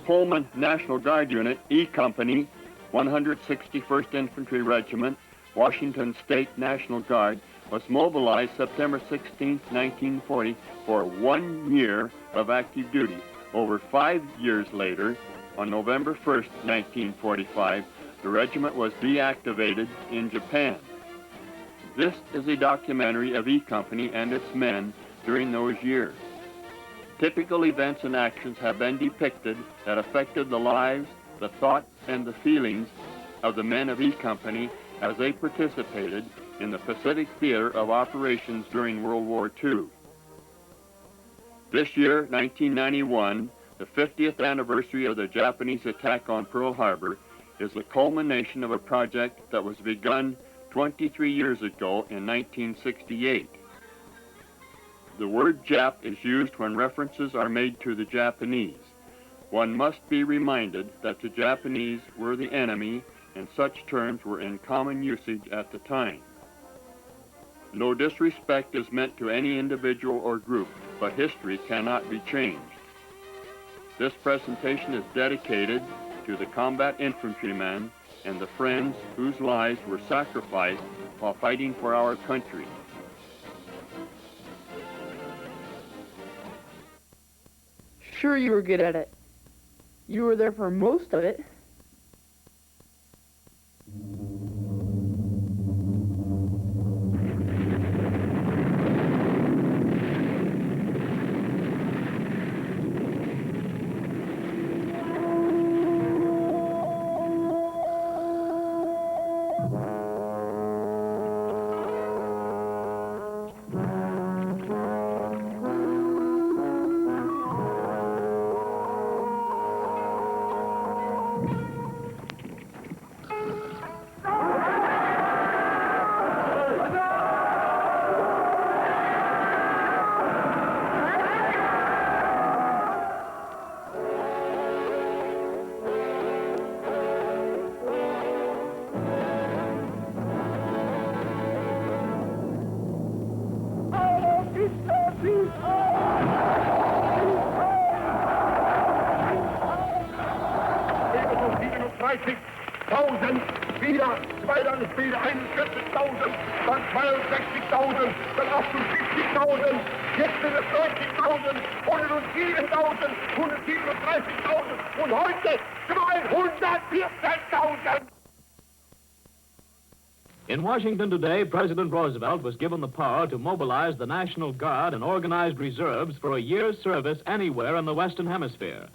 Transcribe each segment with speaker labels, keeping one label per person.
Speaker 1: Pullman National Guard Unit, E Company, 161st Infantry Regiment, Washington State National Guard, was mobilized September 16, 1940 for 1 year of active duty. Over 5 years later, on November 1st, 1945, the regiment was deactivated in Japan. This is a documentary of E Company and its men during those years. Typical events and actions have been depicted that affected the lives, the thoughts, and the feelings of the men of E Company as they participated in the Pacific Theater of Operations during World War II. This year, 1991, the 50th anniversary of the Japanese attack on Pearl Harbor, is the culmination of a project that was begun 23 years ago in 1968. The word Jap is used when references are made to the Japanese. One must be reminded that the Japanese were the enemy, and such terms were in common usage at the time. No disrespect is meant to any individual or group, but history cannot be changed. This presentation is dedicated to the combat infantrymen and the friends whose lives were sacrificed while fighting for our country.
Speaker 2: Sure, you were good at it. You were there for most of it.
Speaker 3: Wieder 2 Spiele 41.000, dann 62.000, dann 78.000, jetzt sind es 90.000, 107.000, 137.000 und heute 214.000.
Speaker 4: In Washington today, President Roosevelt was given the power to mobilize the National Guard and organized reserves for a year's service anywhere in the Western Hemisphere.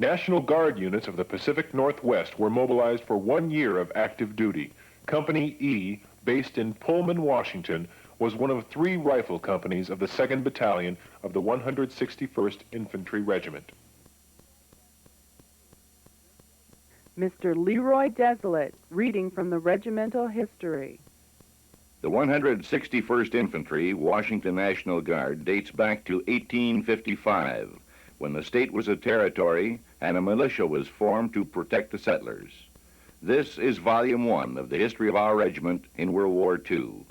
Speaker 5: National Guard units of the Pacific Northwest were mobilized for 1 year of active duty. Company E, based in Pullman, Washington, was one of 3 rifle companies of the 2nd Battalion of the 161st Infantry Regiment.
Speaker 2: Mr. Leroy Desolate, reading from the regimental history.
Speaker 6: The 161st Infantry, Washington National Guard, dates back to 1855, when the state was a territory and a militia was formed to protect the settlers. This is Volume 1 of the history of our regiment in World War II.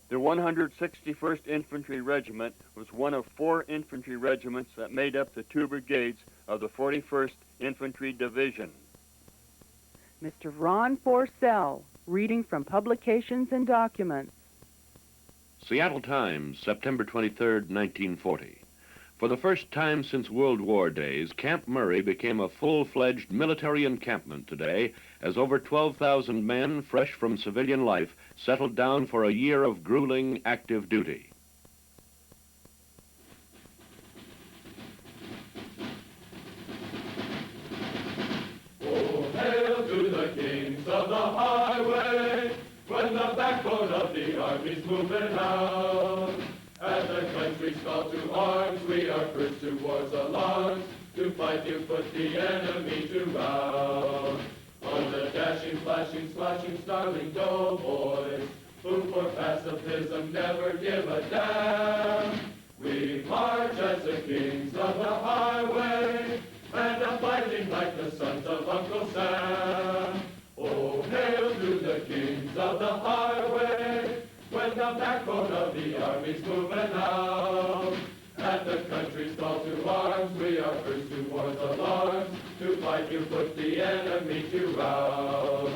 Speaker 1: The 161st Infantry Regiment was one of 4 infantry regiments that made up the 2 brigades of the 41st Infantry Division.
Speaker 2: Mr. Ron Forcell, reading from publications and documents.
Speaker 7: Seattle Times, September 23, 1940. For the first time since World War days, Camp Murray became a full-fledged military encampment today, as over 12,000 men, fresh from civilian life, settled down for a year of grueling active duty.
Speaker 8: Oh, hail to the kings of the highway, when the backbone of the army's moving out. As the country's called to arms, we are first towards alarms. To fight you put the enemy to rout. On the dashing, flashing, splashing, snarling doughboys, who for pacifism never give a damn. We march as the kings of the highway, and are fighting like the sons of Uncle Sam. Oh, hail to the kings of the highway, when the backbone of the army's moving out. At the country's call to arms, we are first towards alarms. To fight you put the enemy to rout.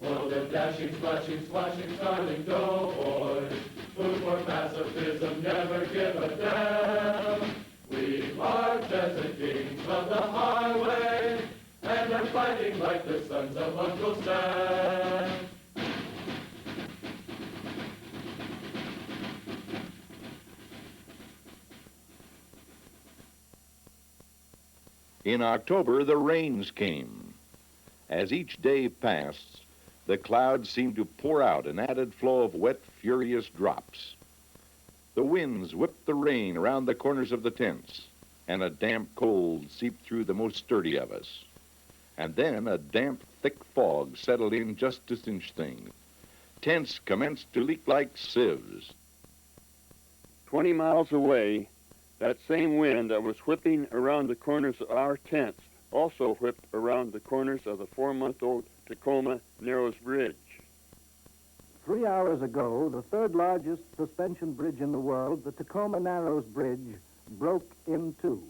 Speaker 8: Oh, the dashing, splashing, splashing, snarling doughboys, who for pacifism never give a damn. We march as the kings of the highway, and are fighting like the sons of Uncle Sam.
Speaker 6: In October, the rains came. As each day passed, the clouds seemed to pour out an added flow of wet, furious drops. The winds whipped the rain around the corners of the tents, and a damp cold seeped through the most sturdy of us. And then a damp, thick fog settled in just to cinch things. Tents commenced to leak like sieves.
Speaker 1: 20 miles away, that same wind that was whipping around the corners of our tents also whipped around the corners of the 4-month-old Tacoma Narrows Bridge.
Speaker 9: 3 hours ago, the third largest suspension bridge in the world, the Tacoma Narrows Bridge, broke in two.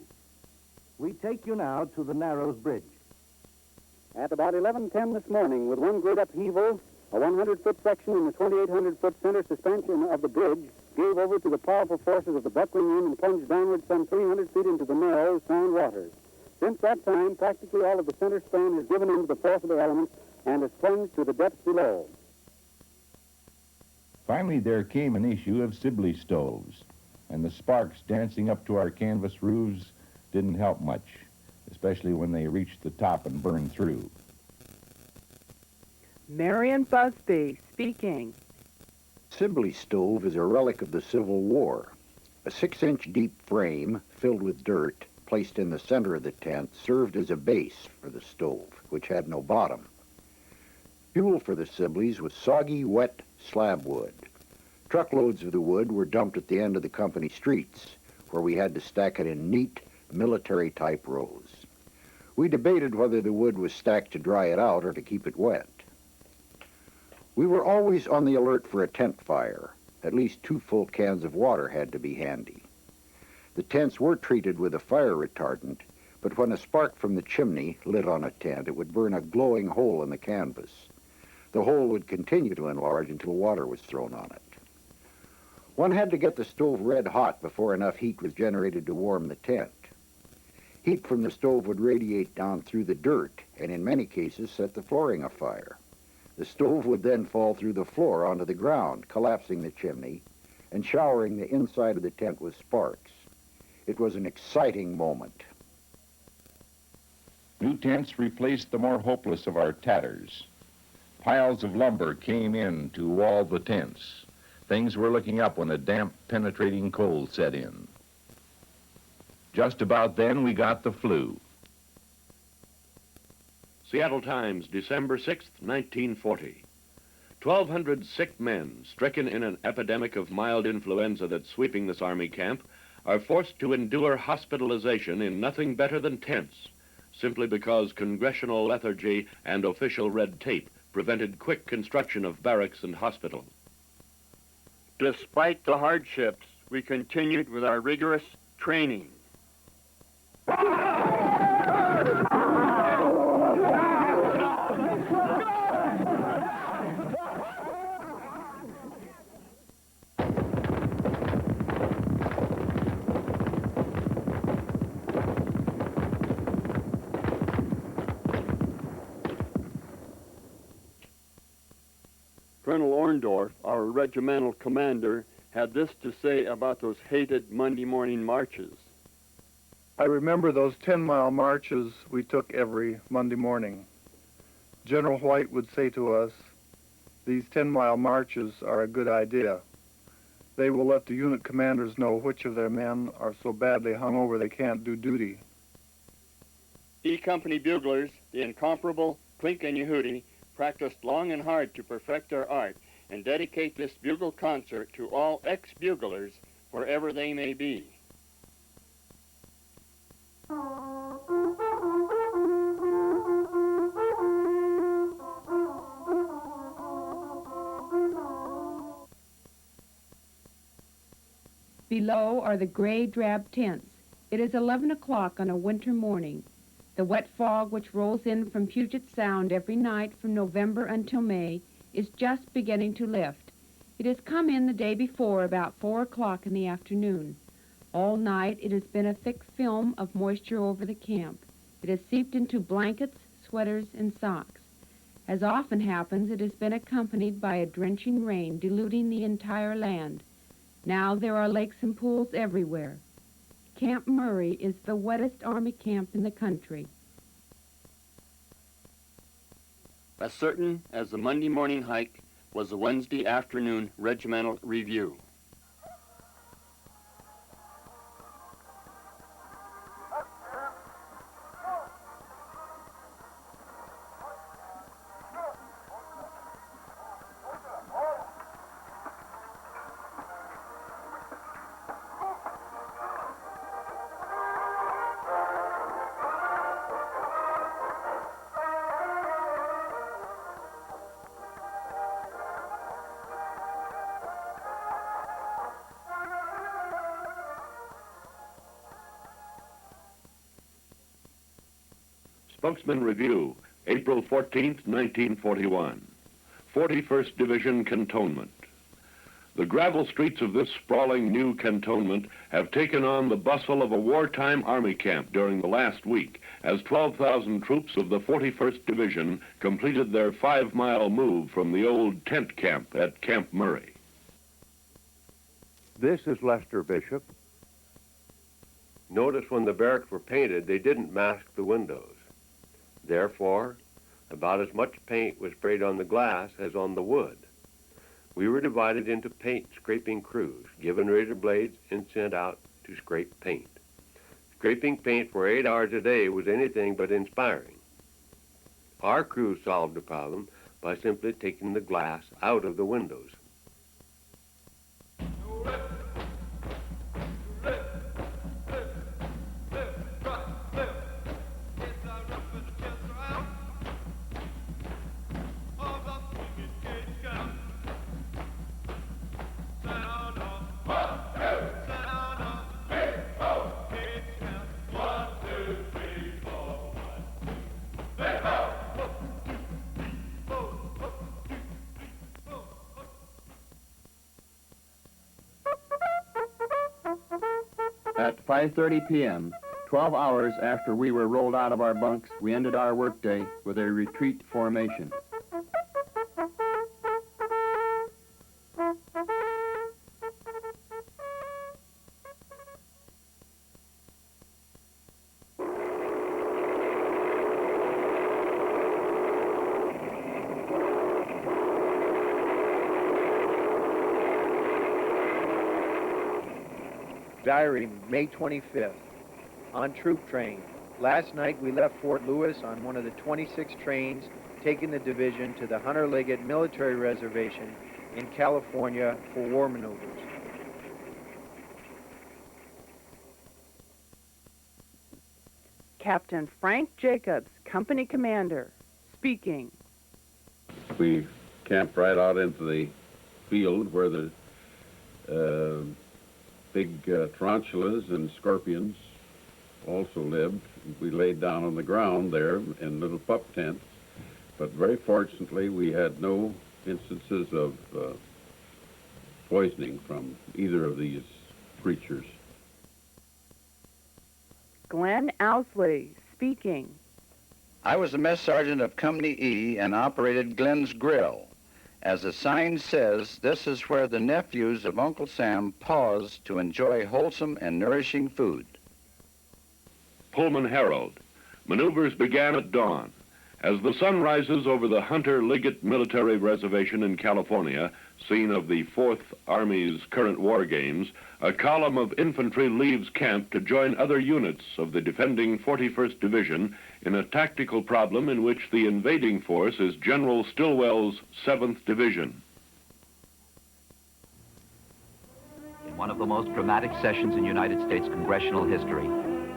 Speaker 9: We take you now to the Narrows Bridge.
Speaker 10: At about 11:10 this morning, with one great upheaval, a 100-foot section in the 2,800-foot center suspension of the bridge gave over to the powerful forces of the buckling in and plunged downward some 300 feet into the narrow, sound waters. Since that time, practically all of the center stone has given in to the force of the elements and has plunged to the depths below.
Speaker 11: Finally, there came an issue of Sibley stoves, and the sparks dancing up to our canvas roofs didn't help much, especially when they reached the top and burned through.
Speaker 2: Marion Busby speaking.
Speaker 12: Sibley stove is a relic of the Civil War. A 6-inch deep frame filled with dirt placed in the center of the tent served as a base for the stove, which had no bottom. Fuel for the Sibleys was soggy, wet slab wood. Truckloads of the wood were dumped at the end of the company streets, where we had to stack it in neat, military-type rows. We debated whether the wood was stacked to dry it out or to keep it wet. We were always on the alert for a tent fire. At least 2 full cans of water had to be handy. The tents were treated with a fire retardant, but when a spark from the chimney lit on a tent, it would burn a glowing hole in the canvas. The hole would continue to enlarge until water was thrown on it. One had to get the stove red hot before enough heat was generated to warm the tent. Heat from the stove would radiate down through the dirt, and in many cases set the flooring afire. The stove would then fall through the floor onto the ground, collapsing the chimney and showering the inside of the tent with sparks. It was an exciting moment.
Speaker 11: New tents replaced the more hopeless of our tatters. Piles of lumber came in to wall the tents. Things were looking up when a damp, penetrating cold set in. Just about then, we got the flu.
Speaker 7: Seattle Times, December 6, 1940. 1,200 sick men, stricken in an epidemic of mild influenza that's sweeping this Army camp, are forced to endure hospitalization in nothing better than tents, simply because congressional lethargy and official red tape prevented quick construction of barracks and hospitals.
Speaker 1: Despite the hardships, we continued with our rigorous training. Colonel Orndorff, our regimental commander, had this to say about those hated Monday morning marches.
Speaker 13: I remember those 10-mile marches we took every Monday morning. General White would say to us, "These 10-mile marches are a good idea. They will let the unit commanders know which of their men are so badly hungover they can't do duty."
Speaker 1: E Company buglers, the incomparable Clink and Yehudi, practiced long and hard to perfect their art and dedicate this bugle concert to all ex-buglers wherever they may be.
Speaker 14: Below are the gray drab tents. It is 11 o'clock on a winter morning. The wet fog which rolls in from Puget Sound every night from November until May is just beginning to lift. It has come in the day before about 4 o'clock in the afternoon. All night it has been a thick film of moisture over the camp. It has seeped into blankets, sweaters, and socks. As often happens, it has been accompanied by a drenching rain diluting the entire land. Now there are lakes and pools everywhere. Camp Murray is the wettest Army camp in the country.
Speaker 1: As certain as the Monday morning hike was the Wednesday afternoon regimental review.
Speaker 7: Spokesman Review, April 14th, 1941. 41st Division Cantonment. The gravel streets of this sprawling new cantonment have taken on the bustle of a wartime army camp during the last week, as 12,000 troops of the 41st Division completed their 5-mile move from the old tent camp at Camp Murray.
Speaker 15: This is Lester Bishop. Notice when the barracks were painted, they didn't mask the windows. Therefore, about as much paint was sprayed on the glass as on the wood. We were divided into paint scraping crews, given razor blades and sent out to scrape paint. Scraping paint for 8 hours a day was anything but inspiring. Our crew solved the problem by simply taking the glass out of the windows.
Speaker 1: At 5:30 p.m., 12 hours after we were rolled out of our bunks, we ended our workday with a retreat formation.
Speaker 16: Diary, May 25th. On troop train. Last night we left Fort Lewis on one of the 26 trains taking the division to the Hunter Liggett Military Reservation in California for war maneuvers.
Speaker 2: Captain Frank Jacobs, company commander, speaking.
Speaker 17: We camped right out into the field where the big tarantulas and scorpions also lived. We laid down on the ground there in little pup tents, but very fortunately we had no instances of poisoning from either of these creatures.
Speaker 2: Glenn Owsley, speaking.
Speaker 18: I was the mess sergeant of Company E and operated Glenn's Grill. As the sign says, this is where the nephews of Uncle Sam pause to enjoy wholesome and nourishing food.
Speaker 7: Pullman Herald. Maneuvers began at dawn. As the sun rises over the Hunter-Liggett Military Reservation in California, scene of the 4th Army's current war games, a column of infantry leaves camp to join other units of the defending 41st Division in a tactical problem in which the invading force is General Stilwell's 7th Division.
Speaker 19: In one of the most dramatic sessions in United States congressional history,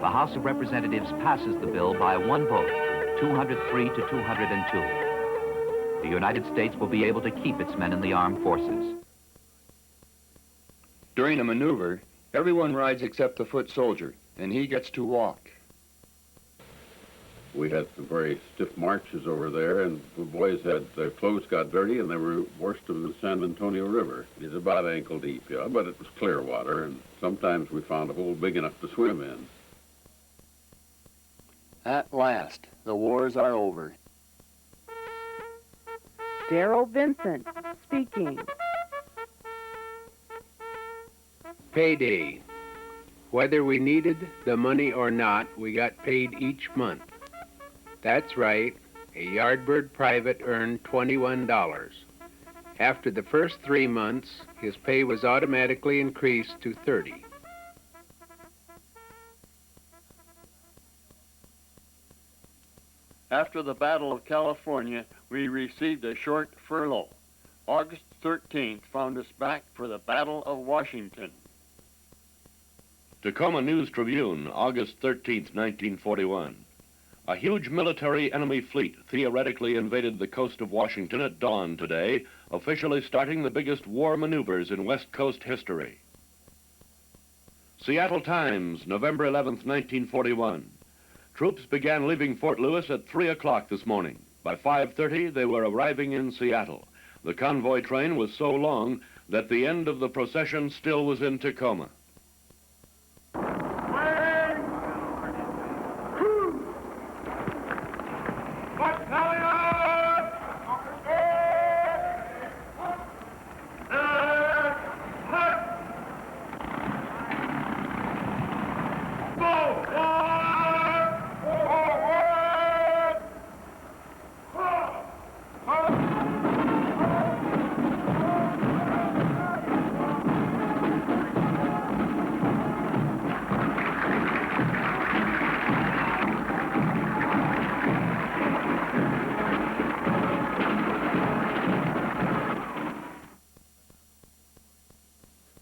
Speaker 19: the House of Representatives passes the bill by one vote, 203 to 202. The United States will be able to keep its men in the armed forces.
Speaker 1: During a maneuver, everyone rides except the foot soldier, and he gets to walk.
Speaker 17: We had some very stiff marches over there, and the boys had their clothes got dirty, and they were washed in the San Antonio River. It's about ankle deep, yeah, but it was clear water, and sometimes we found a hole big enough to swim in.
Speaker 1: At last, the wars are over.
Speaker 2: Darrell Vincent speaking.
Speaker 20: Payday. Whether we needed the money or not, we got paid each month. That's right, a Yardbird private earned $21. After the first 3 months, his pay was automatically increased to $30.
Speaker 1: After the Battle of California, we received a short furlough. August 13th found us back for the Battle of Washington.
Speaker 7: Tacoma News Tribune, August 13th, 1941. A huge military enemy fleet theoretically invaded the coast of Washington at dawn today, officially starting the biggest war maneuvers in West Coast history. Seattle Times, November 11th, 1941. Troops began leaving Fort Lewis at 3 o'clock this morning. By 5:30, they were arriving in Seattle. The convoy train was so long that the end of the procession still was in Tacoma.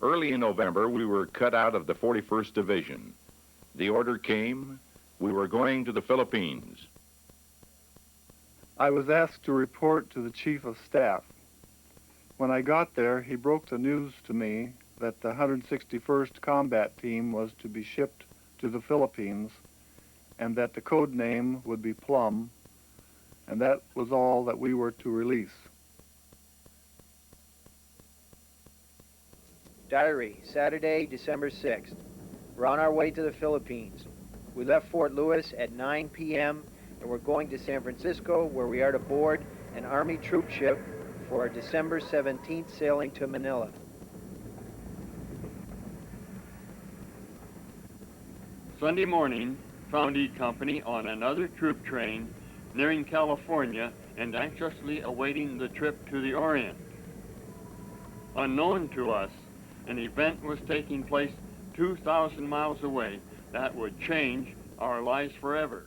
Speaker 11: Early in November, we were cut out of the 41st Division. The order came, we were going to the Philippines.
Speaker 13: I was asked to report to the Chief of Staff. When I got there, he broke the news to me that the 161st Combat Team was to be shipped to the Philippines and that the code name would be Plum, and that was all that we were to release.
Speaker 16: Diary, Saturday, December 6th. We're on our way to the Philippines. We left Fort Lewis at 9 p.m. and we're going to San Francisco, where we are to board an Army troop ship for our December 17th sailing to Manila.
Speaker 1: Sunday morning, found E Company on another troop train nearing California and anxiously awaiting the trip to the Orient. Unknown to us, an event was taking place 2,000 miles away that would change our lives forever.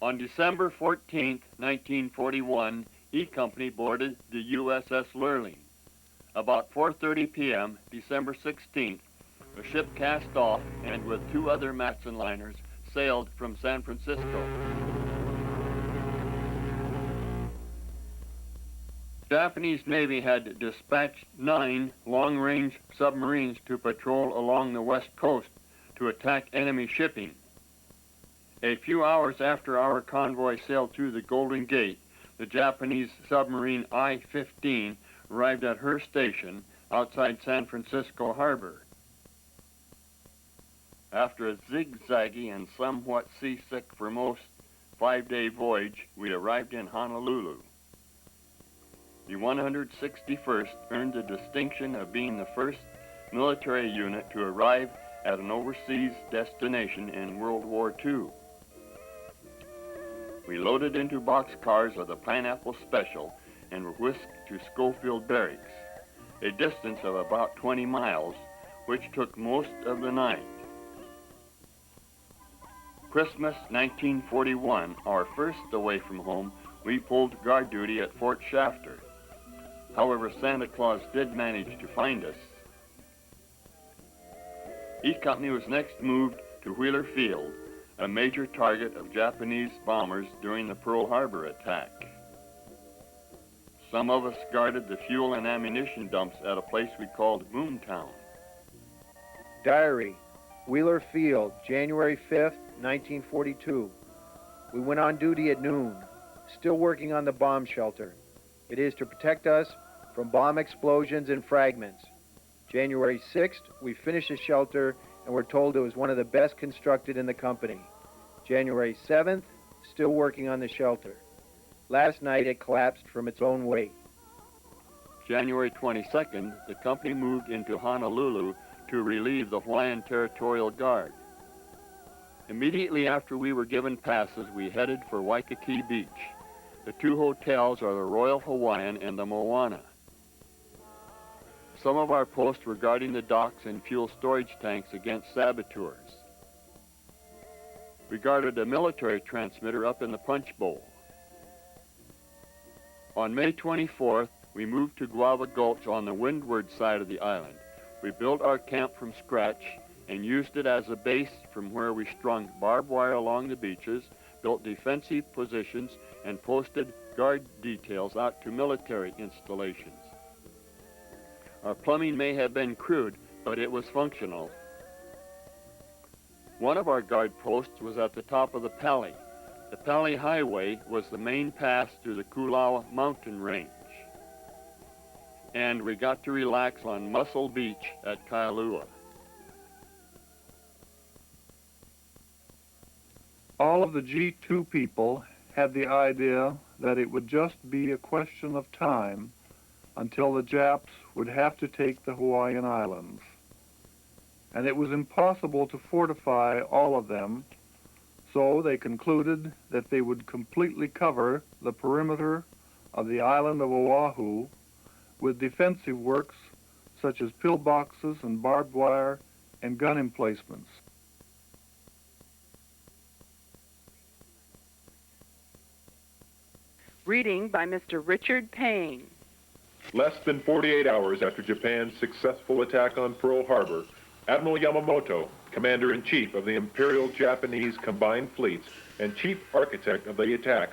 Speaker 1: On December 14, 1941, E Company boarded the USS Lurleen. About 4:30 p.m., December 16th, the ship cast off and with 2 other Matson liners sailed from San Francisco. The Japanese Navy had dispatched 9 long-range submarines to patrol along the west coast to attack enemy shipping. A few hours after our convoy sailed through the Golden Gate, the Japanese submarine I-15 arrived at her station outside San Francisco Harbor. After a zigzaggy and somewhat seasick for most 5-day voyage, we arrived in Honolulu. The 161st earned the distinction of being the first military unit to arrive at an overseas destination in World War II. We loaded into boxcars of the Pineapple Special and were whisked to Schofield Barracks, a distance of about 20 miles, which took most of the night. Christmas 1941, our first away from home, we pulled guard duty at Fort Shafter. However, Santa Claus did manage to find us. E Company was next moved to Wheeler Field, a major target of Japanese bombers during the Pearl Harbor attack. Some of us guarded the fuel and ammunition dumps at a place we called Boomtown.
Speaker 16: Diary, Wheeler Field, January 5th, 1942. We went on duty at noon, still working on the bomb shelter. It is to protect us from bomb explosions and fragments. January 6th, we finished the shelter and were told it was one of the best constructed in the company. January 7th, still working on the shelter. Last night it collapsed from its own weight.
Speaker 1: January 22nd, the company moved into Honolulu to relieve the Hawaiian Territorial Guard. Immediately after we were given passes, we headed for Waikiki Beach. The 2 hotels are the Royal Hawaiian and the Moana. Some of our posts were guarding the docks and fuel storage tanks against saboteurs. We guarded a military transmitter up in the Punch Bowl. On May 24th, we moved to Guava Gulch on the windward side of the island. We built our camp from scratch and used it as a base from where we strung barbed wire along the beaches, built defensive positions, and posted guard details out to military installations. Our plumbing may have been crude, but it was functional. One of our guard posts was at the top of the Pali. The Pali Highway was the main pass through the Kulawa mountain range. And we got to relax on Muscle Beach at Kailua.
Speaker 13: All of the G2 people had the idea that it would just be a question of time until the Japs would have to take the Hawaiian Islands. And it was impossible to fortify all of them, so they concluded that they would completely cover the perimeter of the island of Oahu with defensive works such as pillboxes and barbed wire and gun emplacements.
Speaker 2: Reading by Mr. Richard Payne.
Speaker 5: Less than 48 hours after Japan's successful attack on Pearl Harbor, Admiral Yamamoto, Commander-in-Chief of the Imperial Japanese Combined Fleets and Chief Architect of the attack,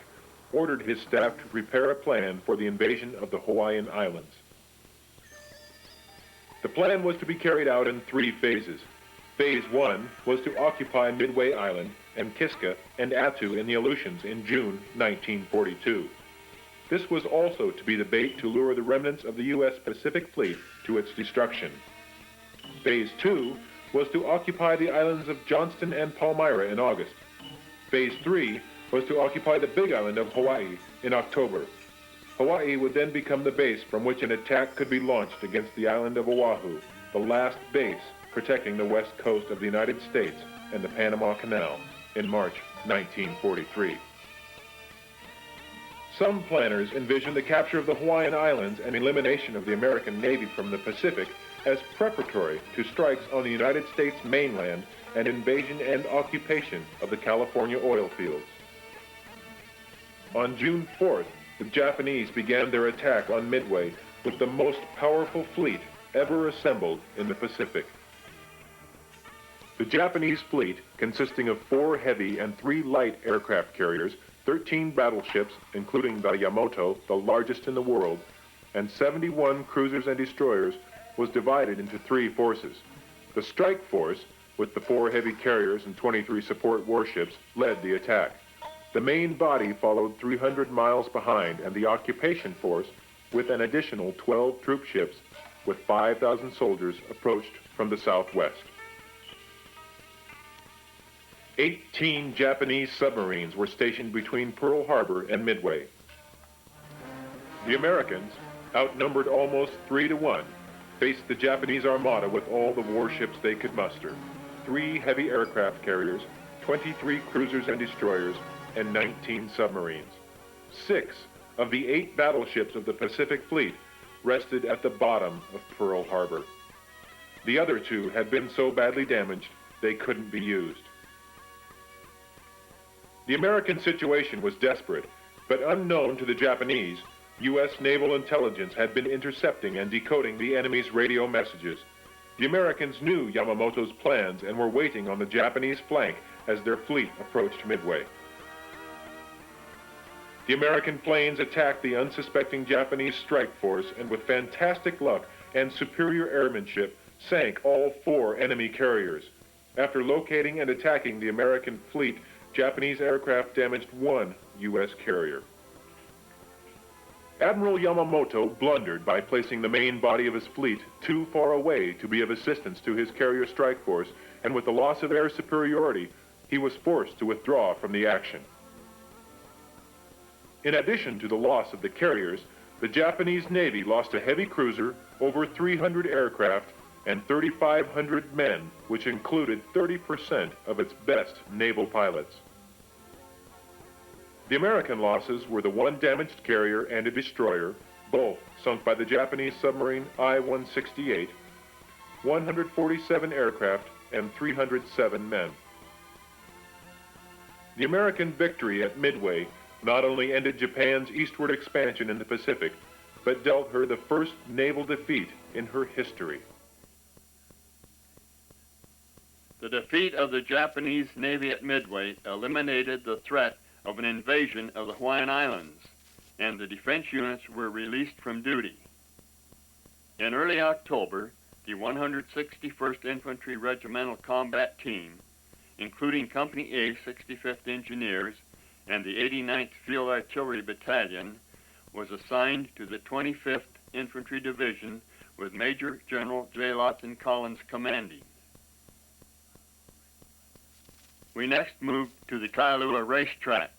Speaker 5: ordered his staff to prepare a plan for the invasion of the Hawaiian Islands. The plan was to be carried out in 3 phases. Phase 1 was to occupy Midway Island and Kiska and Attu in the Aleutians in June 1942. This was also to be the bait to lure the remnants of the U.S. Pacific Fleet to its destruction. Phase 2 was to occupy the islands of Johnston and Palmyra in August. Phase 3 was to occupy the Big Island of Hawaii in October. Hawaii would then become the base from which an attack could be launched against the island of Oahu, the last base protecting the west coast of the United States and the Panama Canal in March 1943. Some planners envisioned the capture of the Hawaiian Islands and elimination of the American Navy from the Pacific as preparatory to strikes on the United States mainland and invasion and occupation of the California oil fields. On June 4th, the Japanese began their attack on Midway with the most powerful fleet ever assembled in the Pacific. The Japanese fleet, consisting of 4 heavy and 3 light aircraft carriers, 13 battleships, including the Yamato, the largest in the world, and 71 cruisers and destroyers, was divided into 3 forces. The strike force, with the 4 heavy carriers and 23 support warships, led the attack. The main body followed 300 miles behind, and the occupation force, with an additional 12 troop ships with 5,000 soldiers, approached from the southwest. 18 Japanese submarines were stationed between Pearl Harbor and Midway. The Americans, outnumbered almost 3 to 1, faced the Japanese armada with all the warships they could muster: 3 heavy aircraft carriers, 23 cruisers and destroyers, and 19 submarines. 6 of the 8 battleships of the Pacific Fleet rested at the bottom of Pearl Harbor. The other 2 had been so badly damaged they couldn't be used. The American situation was desperate, but unknown to the Japanese, U.S. naval intelligence had been intercepting and decoding the enemy's radio messages. The Americans knew Yamamoto's plans and were waiting on the Japanese flank as their fleet approached Midway. The American planes attacked the unsuspecting Japanese strike force and with fantastic luck and superior airmanship sank all 4 enemy carriers. After locating and attacking the American fleet, Japanese aircraft damaged 1 U.S. carrier. Admiral Yamamoto blundered by placing the main body of his fleet too far away to be of assistance to his carrier strike force, and with the loss of air superiority, he was forced to withdraw from the action. In addition to the loss of the carriers, the Japanese Navy lost a heavy cruiser, over 300 aircraft, and 3,500 men, which included 30% of its best naval pilots. The American losses were the 1 damaged carrier and a destroyer, both sunk by the Japanese submarine I-168, 147 aircraft, and 307 men. The American victory at Midway not only ended Japan's eastward expansion in the Pacific, but dealt her the first naval defeat in her history.
Speaker 1: The defeat of the Japanese Navy at Midway eliminated the threat of an invasion of the Hawaiian Islands, and the defense units were released from duty. In early October, the 161st Infantry Regimental Combat Team, including Company A, 65th Engineers, and the 89th Field Artillery Battalion, was assigned to the 25th Infantry Division with Major General J. Lawton Collins commanding. We next moved to the Kailua racetrack.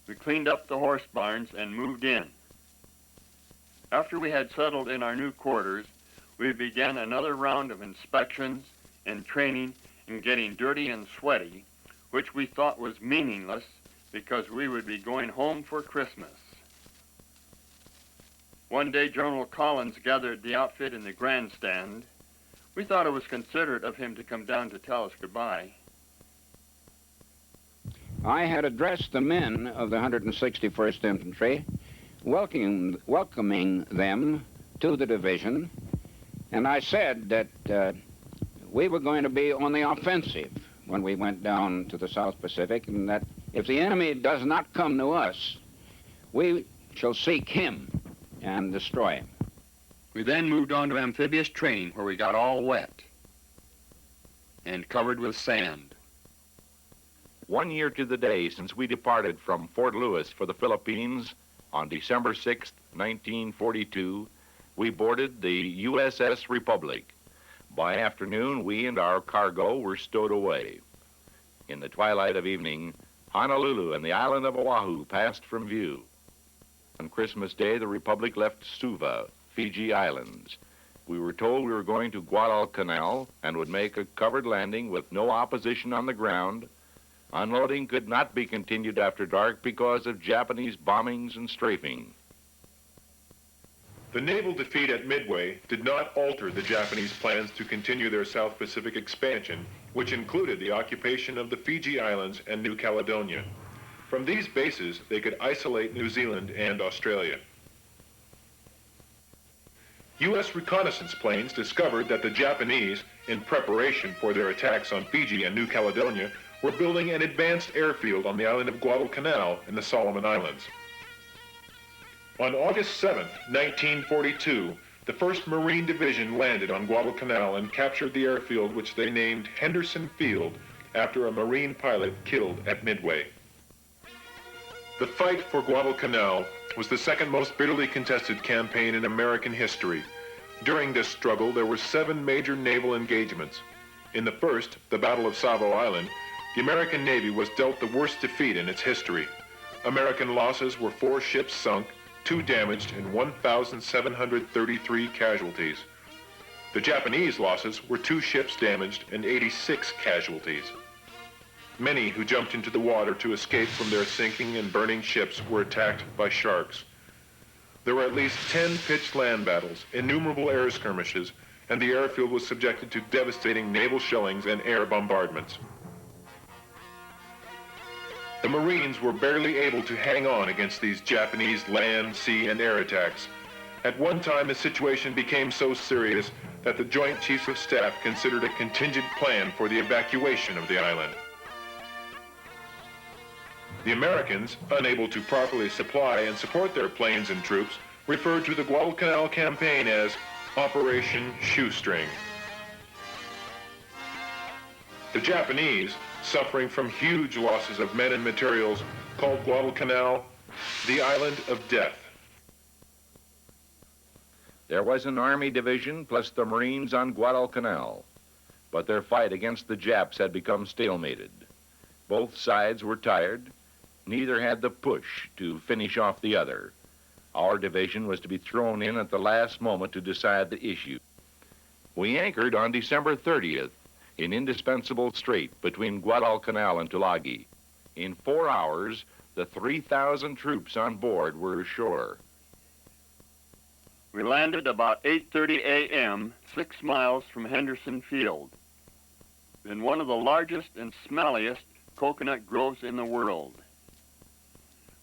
Speaker 1: We cleaned up the horse barns and moved in. After we had settled in our new quarters, we began another round of inspections and training in getting dirty and sweaty, which we thought was meaningless because we would be going home for Christmas. One day, General Collins gathered the outfit in the grandstand. We thought it was considerate of him to come down to tell us goodbye.
Speaker 21: I had addressed the men of the 161st Infantry, welcoming them to the division, and I said that we were going to be on the offensive when we went down to the South Pacific, and that if the enemy does not come to us, we shall seek him and destroy him.
Speaker 1: We then moved on to amphibious training, where we got all wet and covered with sand.
Speaker 11: 1 year to the day since we departed from Fort Lewis for the Philippines on December 6, 1942, we boarded the USS Republic. By afternoon, we and our cargo were stowed away. In the twilight of evening, Honolulu and the island of Oahu passed from view. On Christmas Day, the Republic left Suva, Fiji Islands. We were told we were going to Guadalcanal and would make a covered landing with no opposition on the ground. Unloading could not be continued after dark because of Japanese bombings and strafing.
Speaker 5: The naval defeat at Midway did not alter the Japanese plans to continue their South Pacific expansion, which included the occupation of the Fiji Islands and New Caledonia. From these bases, they could isolate New Zealand and Australia. U.S. reconnaissance planes discovered that the Japanese, in preparation for their attacks on Fiji and New Caledonia, were building an advanced airfield on the island of Guadalcanal in the Solomon Islands. On August 7, 1942, the 1st Marine Division landed on Guadalcanal and captured the airfield, which they named Henderson Field, after a Marine pilot killed at Midway. The fight for Guadalcanal was the second most bitterly contested campaign in American history. During this struggle, there were 7 major naval engagements. In the first, the Battle of Savo Island, the American Navy was dealt the worst defeat in its history. American losses were 4 ships sunk, 2 damaged, and 1,733 casualties. The Japanese losses were 2 ships damaged and 86 casualties. Many who jumped into the water to escape from their sinking and burning ships were attacked by sharks. There were at least 10 pitched land battles, innumerable air skirmishes, and the airfield was subjected to devastating naval shellings and air bombardments. The Marines were barely able to hang on against these Japanese land, sea, and air attacks. At one time, the situation became so serious that the Joint Chiefs of Staff considered a contingent plan for the evacuation of the island. The Americans, unable to properly supply and support their planes and troops, referred to the Guadalcanal campaign as Operation Shoestring. The Japanese, suffering from huge losses of men and materials, called Guadalcanal the Island of Death.
Speaker 11: There was an Army division plus the Marines on Guadalcanal, but their fight against the Japs had become stalemated. Both sides were tired. Neither had the push to finish off the other. Our division was to be thrown in at the last moment to decide the issue. We anchored on December 30th in indispensable strait between Guadalcanal and Tulagi. In 4 hours, the 3,000 troops on board were ashore.
Speaker 1: We landed about 8:30 a.m., 6 miles from Henderson Field, in one of the largest and smelliest coconut groves in the world.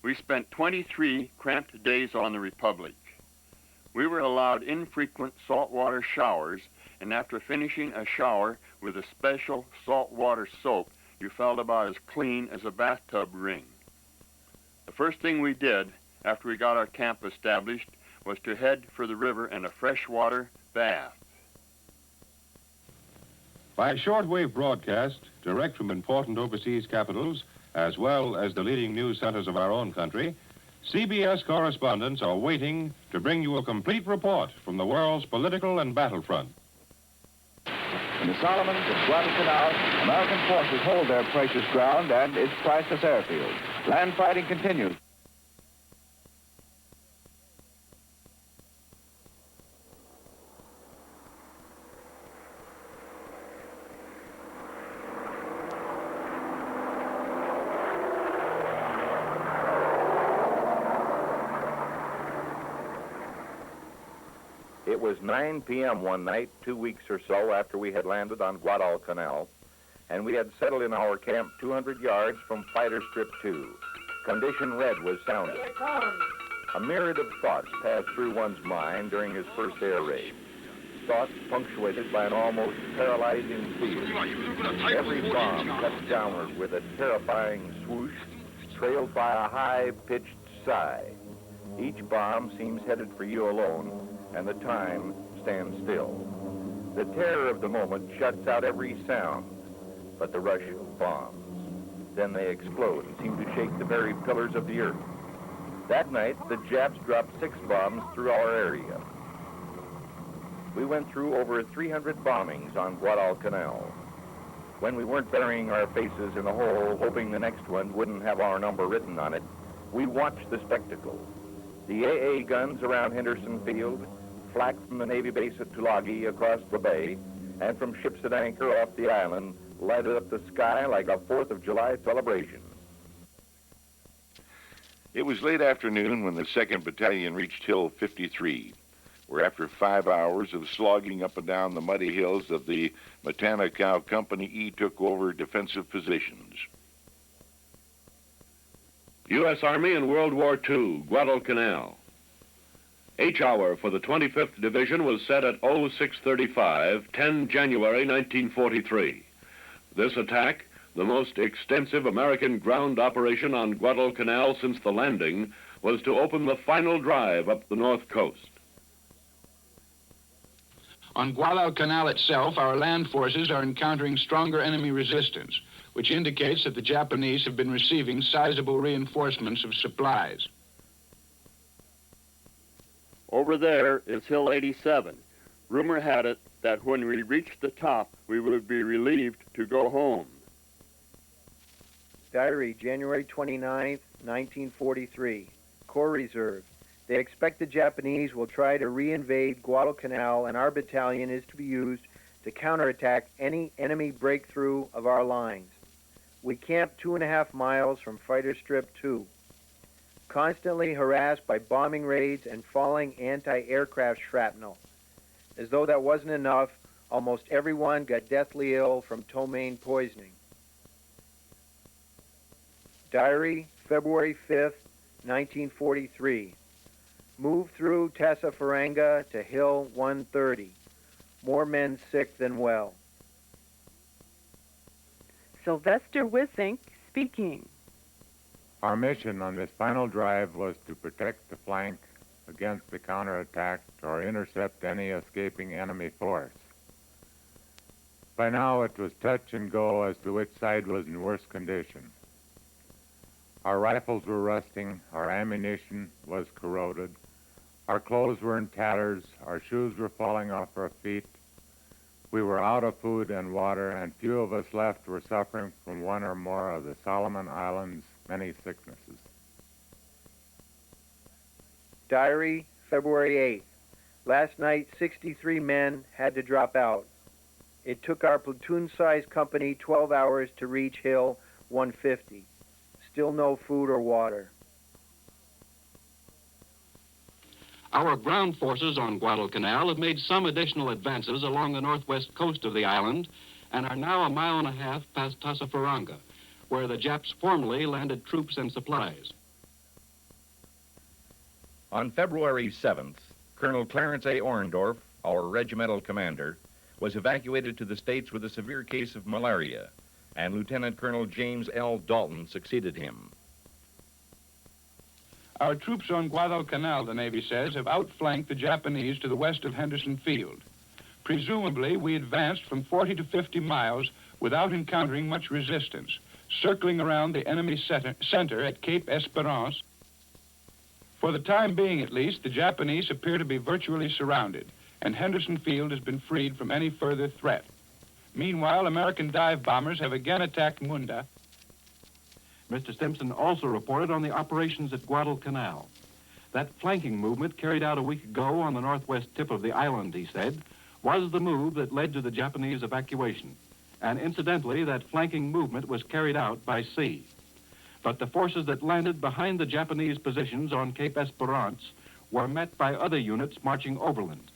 Speaker 1: We spent 23 cramped days on the Republic. We were allowed infrequent saltwater showers, and after finishing a shower with a special saltwater soap, you felt about as clean as a bathtub ring. The first thing we did after we got our camp established was to head for the river and a freshwater bath.
Speaker 3: By shortwave broadcast, direct from important overseas capitals, as well as the leading news centers of our own country, CBS correspondents are waiting to bring you a complete report from the world's political and battlefront.
Speaker 22: In the Solomons at Guadalcanal, American forces hold their precious ground and its priceless airfield. Land fighting continues.
Speaker 11: It was 9 p.m. one night, 2 weeks or so after we had landed on Guadalcanal, and we had settled in our camp 200 yards from Fighter Strip 2. Condition red was sounded. A myriad of thoughts passed through one's mind during his first air raid. Thoughts punctuated by an almost paralyzing fear. Every bomb cuts downward with a terrifying swoosh, trailed by a high-pitched sigh. Each bomb seems headed for you alone, and the time stands still. The terror of the moment shuts out every sound but the rush of bombs. Then they explode and seem to shake the very pillars of the earth. That night, the Japs dropped 6 bombs through our area. We went through over 300 bombings on Guadalcanal. When we weren't burying our faces in a hole, hoping the next one wouldn't have our number written on it, we watched the spectacle. The AA guns around Henderson Field, flak from the Navy base at Tulagi across the bay, and from ships at anchor off the island, lighted up the sky like a 4th of July celebration.
Speaker 6: It was late afternoon when the 2nd Battalion reached Hill 53, where after 5 hours of slogging up and down the muddy hills of the Matanacao, Company E took over defensive positions.
Speaker 7: U.S. Army in World War II, Guadalcanal. H hour for the 25th Division was set at 0635, 10 January 1943. This attack, the most extensive American ground operation on Guadalcanal since the landing, was to open the final drive up the north coast.
Speaker 4: On Guadalcanal itself, our land forces are encountering stronger enemy resistance, which indicates that the Japanese have been receiving sizable reinforcements of supplies.
Speaker 1: Over there is Hill 87. Rumor had it that when we reached the top, we would be relieved to go home.
Speaker 16: Diary, January 29th, 1943. Corps Reserve. They expect the Japanese will try to reinvade Guadalcanal, and our battalion is to be used to counterattack any enemy breakthrough of our lines. We camped 2.5 miles from Fighter Strip 2. Constantly harassed by bombing raids and falling anti-aircraft shrapnel. As though that wasn't enough, almost everyone got deathly ill from ptomaine poisoning. Diary, February 5th, 1943. Moved through Tasafaranga to Hill 130. More men sick than well.
Speaker 2: Sylvester Wissink speaking.
Speaker 8: Our mission on this final drive was to protect the flank against the counterattack or intercept any escaping enemy force. By now it was touch and go as to which side was in worse condition. Our rifles were rusting, our ammunition was corroded, our clothes were in tatters, our shoes were falling off our feet. We were out of food and water, and few of us left were suffering from one or more of the Solomon Islands' many sicknesses.
Speaker 16: Diary, February 8th. Last night, 63 men had to drop out. It took our platoon-sized company 12 hours to reach Hill 150. Still no food or water.
Speaker 23: Our ground forces on Guadalcanal have made some additional advances along the northwest coast of the island and are now 1.5 miles past Tasafaranga, where the Japs formerly landed troops and supplies.
Speaker 22: On February 7th, Colonel Clarence A. Orndorff, our regimental commander, was evacuated to the States with a severe case of malaria, and Lieutenant Colonel James L. Dalton succeeded him.
Speaker 4: Our troops on Guadalcanal, the Navy says, have outflanked the Japanese to the west of Henderson Field. Presumably, we advanced from 40 to 50 miles without encountering much resistance, circling around the enemy center at Cape Esperance. For the time being, at least, the Japanese appear to be virtually surrounded, and Henderson Field has been freed from any further threat. Meanwhile, American dive bombers have again attacked Munda.
Speaker 23: Mr. Stimson also reported on the operations at Guadalcanal. That flanking movement carried out a week ago on the northwest tip of the island, he said, was the move that led to the Japanese evacuation. And incidentally, that flanking movement was carried out by sea. But the forces that landed behind the Japanese positions on Cape Esperance were met by other units marching overland.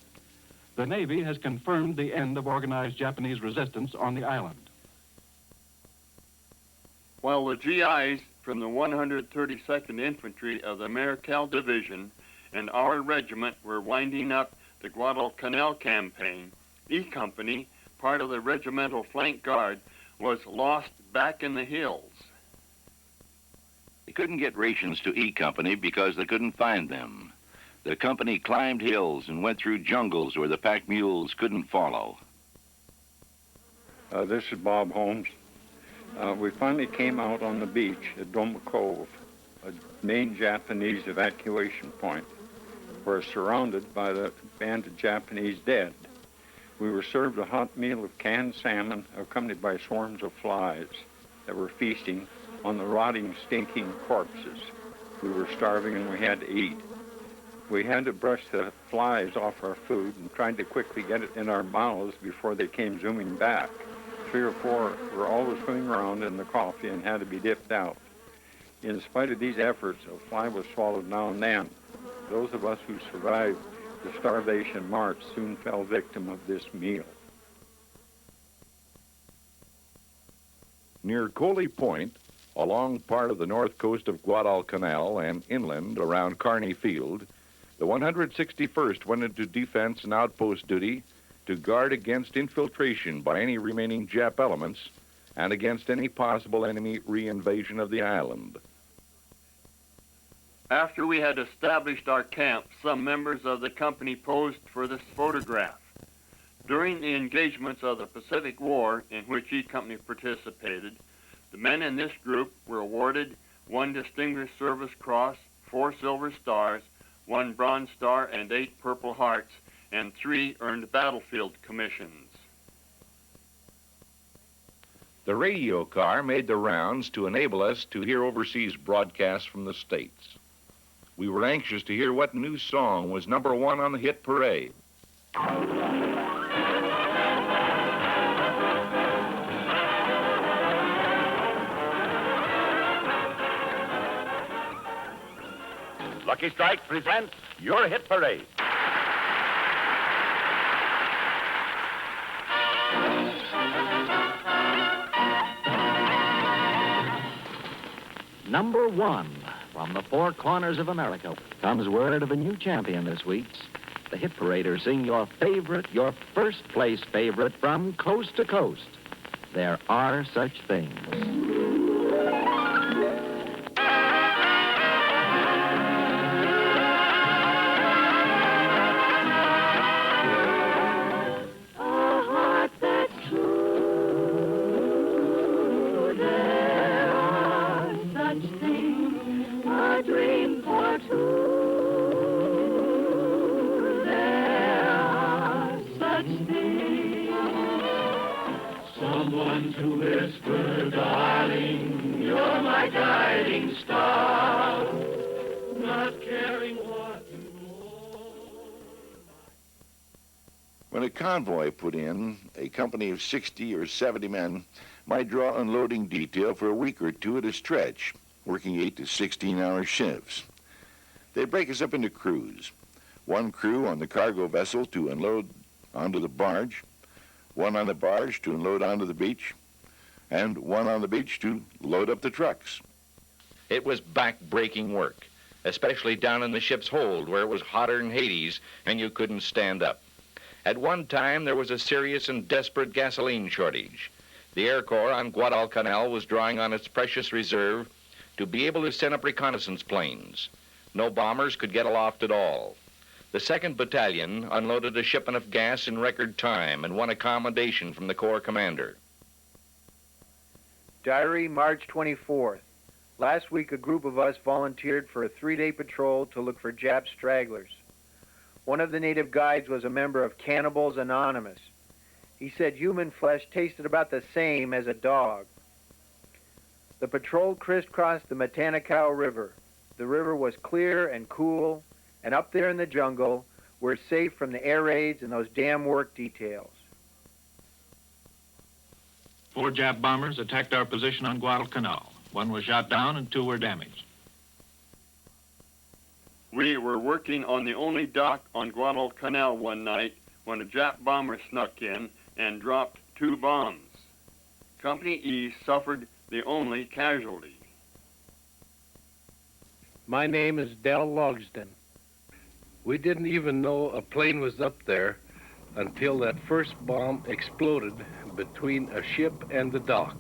Speaker 23: The Navy has confirmed the end of organized Japanese resistance on the island.
Speaker 1: While the GIs from the 132nd Infantry of the Marechal Division and our regiment were winding up the Guadalcanal campaign, E Company, part of the regimental flank guard, was lost back in the hills.
Speaker 6: They couldn't get rations to E Company because they couldn't find them. The company climbed hills and went through jungles where the pack mules couldn't follow.
Speaker 24: This is Bob Holmes. We finally came out on the beach at Doma Cove, a main Japanese evacuation point. We're surrounded by the band of Japanese dead. We were served a hot meal of canned salmon accompanied by swarms of flies that were feasting on the rotting, stinking corpses. We were starving and we had to eat. We had to brush the flies off our food and tried to quickly get it in our mouths before they came zooming back. 3 or 4 were always swimming around in the coffee and had to be dipped out. In spite of these efforts, a fly was swallowed now and then. Those of us who survived the starvation march soon fell victim of this meal.
Speaker 11: Near Coley Point, Along part of the north coast of Guadalcanal and inland around Kearney Field, the 161st went into defense and outpost duty to guard against infiltration by any remaining Jap elements and against any possible enemy reinvasion of the island.
Speaker 1: After we had established our camp, some members of the company posed for this photograph. During the engagements of the Pacific War, in which E Company participated, the men in this group were awarded 1 Distinguished Service Cross, 4 Silver Stars, 1 Bronze Star, and 8 Purple Hearts, and 3 earned battlefield commissions.
Speaker 22: The radio car made the rounds to enable us to hear overseas broadcasts from the States. We were anxious to hear what new song was #1 on the hit parade.
Speaker 9: Lucky Strike presents your hit parade.
Speaker 10: #1 from the four corners of America comes word of a new champion this week. The hit paraders sing your favorite, your first place favorite from coast to coast. There are such things.
Speaker 12: Someone to whisper, darling, you're my guiding star, not caring what you know.
Speaker 6: When a convoy put in, a company of 60 or 70 men might draw unloading detail for a week or two at a stretch, working 8 to 16-hour shifts. They break us up into crews. 1 crew on the cargo vessel to unload onto the barge, 1 on the barge to unload onto the beach, and 1 on the beach to load up the trucks.
Speaker 22: It was back-breaking work, especially down in the ship's hold where it was hotter than Hades and you couldn't stand up. At one time, there was a serious and desperate gasoline shortage. The Air Corps on Guadalcanal was drawing on its precious reserve to be able to send up reconnaissance planes. No bombers could get aloft at all. The 2nd Battalion unloaded a shipment of gas in record time and won a commendation from the Corps commander.
Speaker 16: Diary, March 24th. Last week, a group of us volunteered for a 3-day patrol to look for Jap stragglers. One of the native guides was a member of Cannibals Anonymous. He said human flesh tasted about the same as a dog. The patrol crisscrossed the Matanacao River. The river was clear and cool, and up there in the jungle, we're safe from the air raids and those damn work details.
Speaker 23: 4 Jap bombers attacked our position on Guadalcanal. 1 was shot down and 2 were damaged.
Speaker 1: We were working on the only dock on Guadalcanal one night when a Jap bomber snuck in and dropped 2 bombs. Company E suffered the only casualty.
Speaker 20: My name is Del Logsden. We didn't even know a plane was up there until that first bomb exploded between a ship and the dock.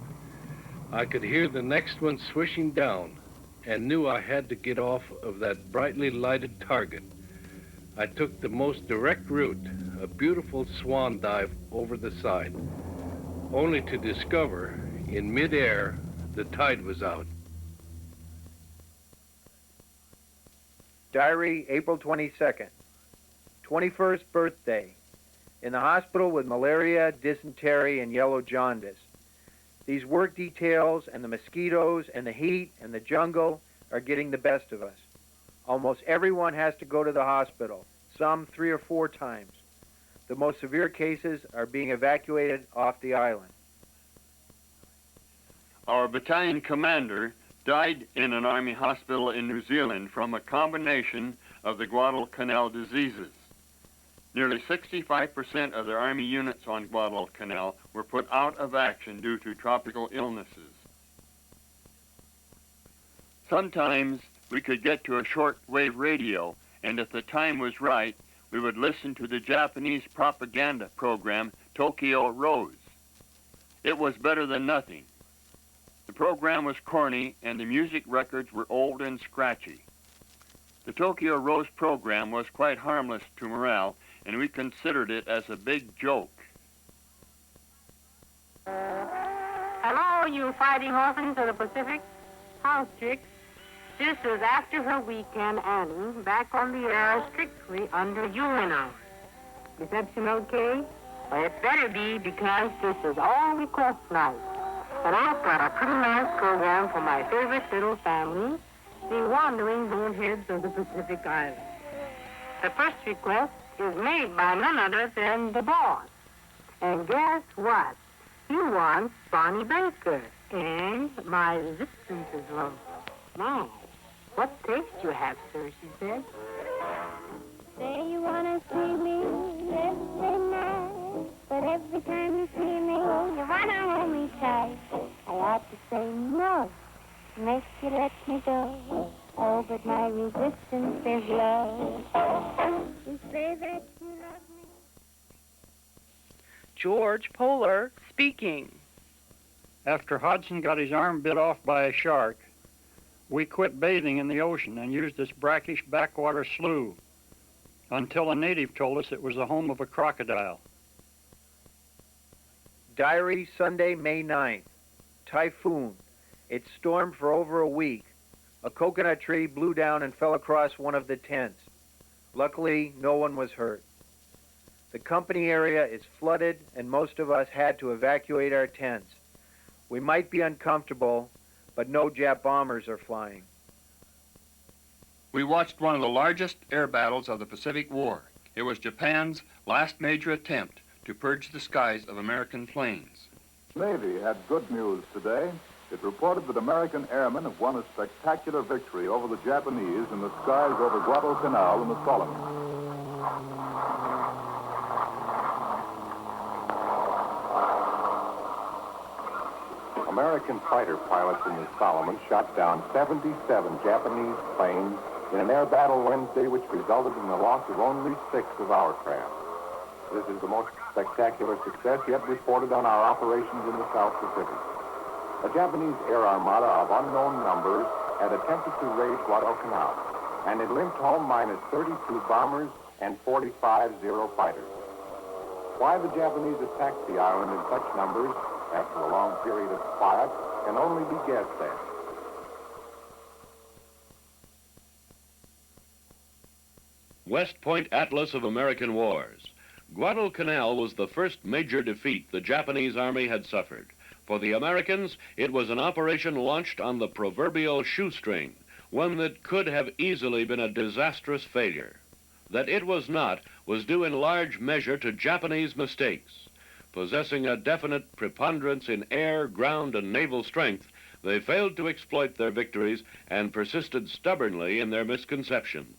Speaker 20: I could hear the next one swishing down and knew I had to get off of that brightly lighted target. I took the most direct route, a beautiful swan dive over the side, only to discover in midair the tide was out.
Speaker 16: Diary, April 22nd. 21st birthday. In the hospital with malaria, dysentery, and yellow jaundice. These work details and the mosquitoes and the heat and the jungle are getting the best of us. Almost everyone has to go to the hospital, some 3 or 4 times. The most severe cases are being evacuated off the island.
Speaker 1: Our battalion commander died in an Army hospital in New Zealand from a combination of the Guadalcanal diseases. Nearly 65% of the Army units on Guadalcanal were put out of action due to tropical illnesses. Sometimes we could get to a short-wave radio, and if the time was right, we would listen to the Japanese propaganda program, Tokyo Rose. It was better than nothing. The program was corny, and the music records were old and scratchy. The Tokyo Rose program was quite harmless to morale, and we considered it as a big joke.
Speaker 14: Hello, you fighting orphans of the Pacific. House chicks. This is After Her Weekend Annie, back on the air strictly under UN hours. Reception okay? Well, it better be, because this is all request night. And I've got a pretty nice program for my favorite little family, the wandering boneheads of the Pacific Islands. The first request is made by none other than the boss. And guess what? He wants Bonnie Baker, and my resistance is low. Now, what taste you have, sir, she said.
Speaker 15: Say you want to see me every night, but every time you see me, you want to hold me tight. I ought to say no, make you let me go. Oh, but my resistance is low. You say that you love me.
Speaker 2: George Polar speaking.
Speaker 18: After Hodgson got his arm bit off by a shark, we quit bathing in the ocean and used this brackish backwater slough until a native told us it was the home of a crocodile.
Speaker 16: Diary, Sunday, May 9th. Typhoon. It stormed for over a week. A coconut tree blew down and fell across one of the tents. Luckily, no one was hurt. The company area is flooded, and most of us had to evacuate our tents. We might be uncomfortable, but no Jap bombers are flying.
Speaker 1: We watched one of the largest air battles of the Pacific War. It was Japan's last major attempt to purge the skies of American planes.
Speaker 19: Navy had good news today. It reported that American airmen have won a spectacular victory over the Japanese in the skies over Guadalcanal and the Solomons.
Speaker 25: American fighter pilots in the Solomons shot down 77 Japanese planes in an air battle Wednesday, which resulted in the loss of only 6 of our craft. This is the most spectacular success yet reported on our operations in the South Pacific. A Japanese air armada of unknown numbers had attempted to raid Guadalcanal, and it limped home minus 32 bombers and 45 Zero fighters. Why the Japanese attacked the island in such numbers after a long period of quiet can only be guessed at.
Speaker 7: West Point Atlas of American Wars. Guadalcanal was the first major defeat the Japanese Army had suffered. For the Americans, it was an operation launched on the proverbial shoestring, one that could have easily been a disastrous failure. That it was not was due in large measure to Japanese mistakes. Possessing a definite preponderance in air, ground, and naval strength, they failed to exploit their victories and persisted stubbornly in their misconceptions.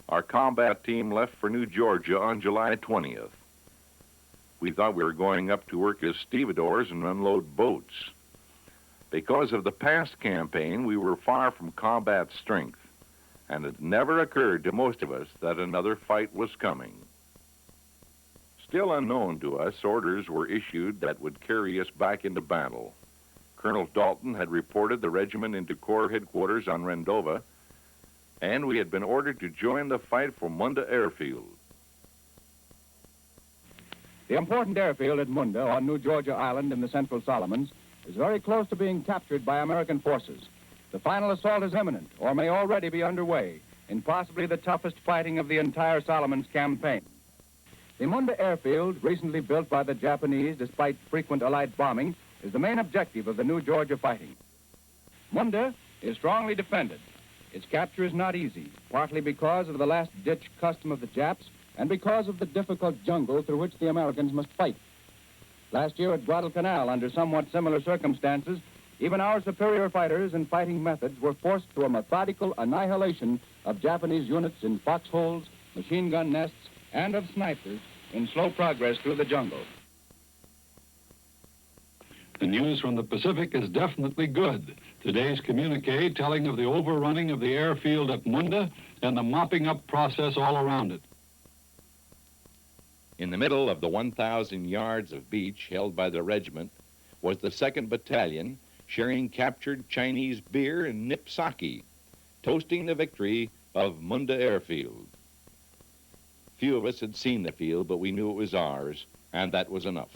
Speaker 6: our combat team left for New Georgia on July 20th. We thought we were going up to work as stevedores and unload boats. Because of the past campaign, we were far from combat strength, and it never occurred to most of us that another fight was coming. Still unknown to us, orders were issued that would carry us back into battle. Colonel Dalton had reported the regiment into Corps headquarters on Rendova, and we had been ordered to join the fight for Munda Airfield.
Speaker 3: The important airfield at Munda on New Georgia Island in the Central Solomons is very close to being captured by American forces. The final assault is imminent, or may already be underway, in possibly the toughest fighting of the entire Solomons campaign. The Munda Airfield, recently built by the Japanese despite frequent Allied bombing, is the main objective of the New Georgia fighting. Munda is strongly defended. Its capture is not easy, partly because of the last-ditch custom of the Japs and because of the difficult jungle through which the Americans must fight. Last year at Guadalcanal, under somewhat similar circumstances, even our superior fighters and fighting methods were forced to a methodical annihilation of Japanese units in foxholes, machine gun nests, and of snipers in slow progress through the jungle.
Speaker 23: The news from the Pacific is definitely good. Today's communique telling of the overrunning of the airfield at Munda and the mopping up process all around it.
Speaker 22: In the middle of the 1,000 yards of beach held by the regiment was the 2nd Battalion, sharing captured Chinese beer and nip sake, toasting the victory of Munda Airfield. Few of us had seen the field, but we knew it was ours, and that was enough.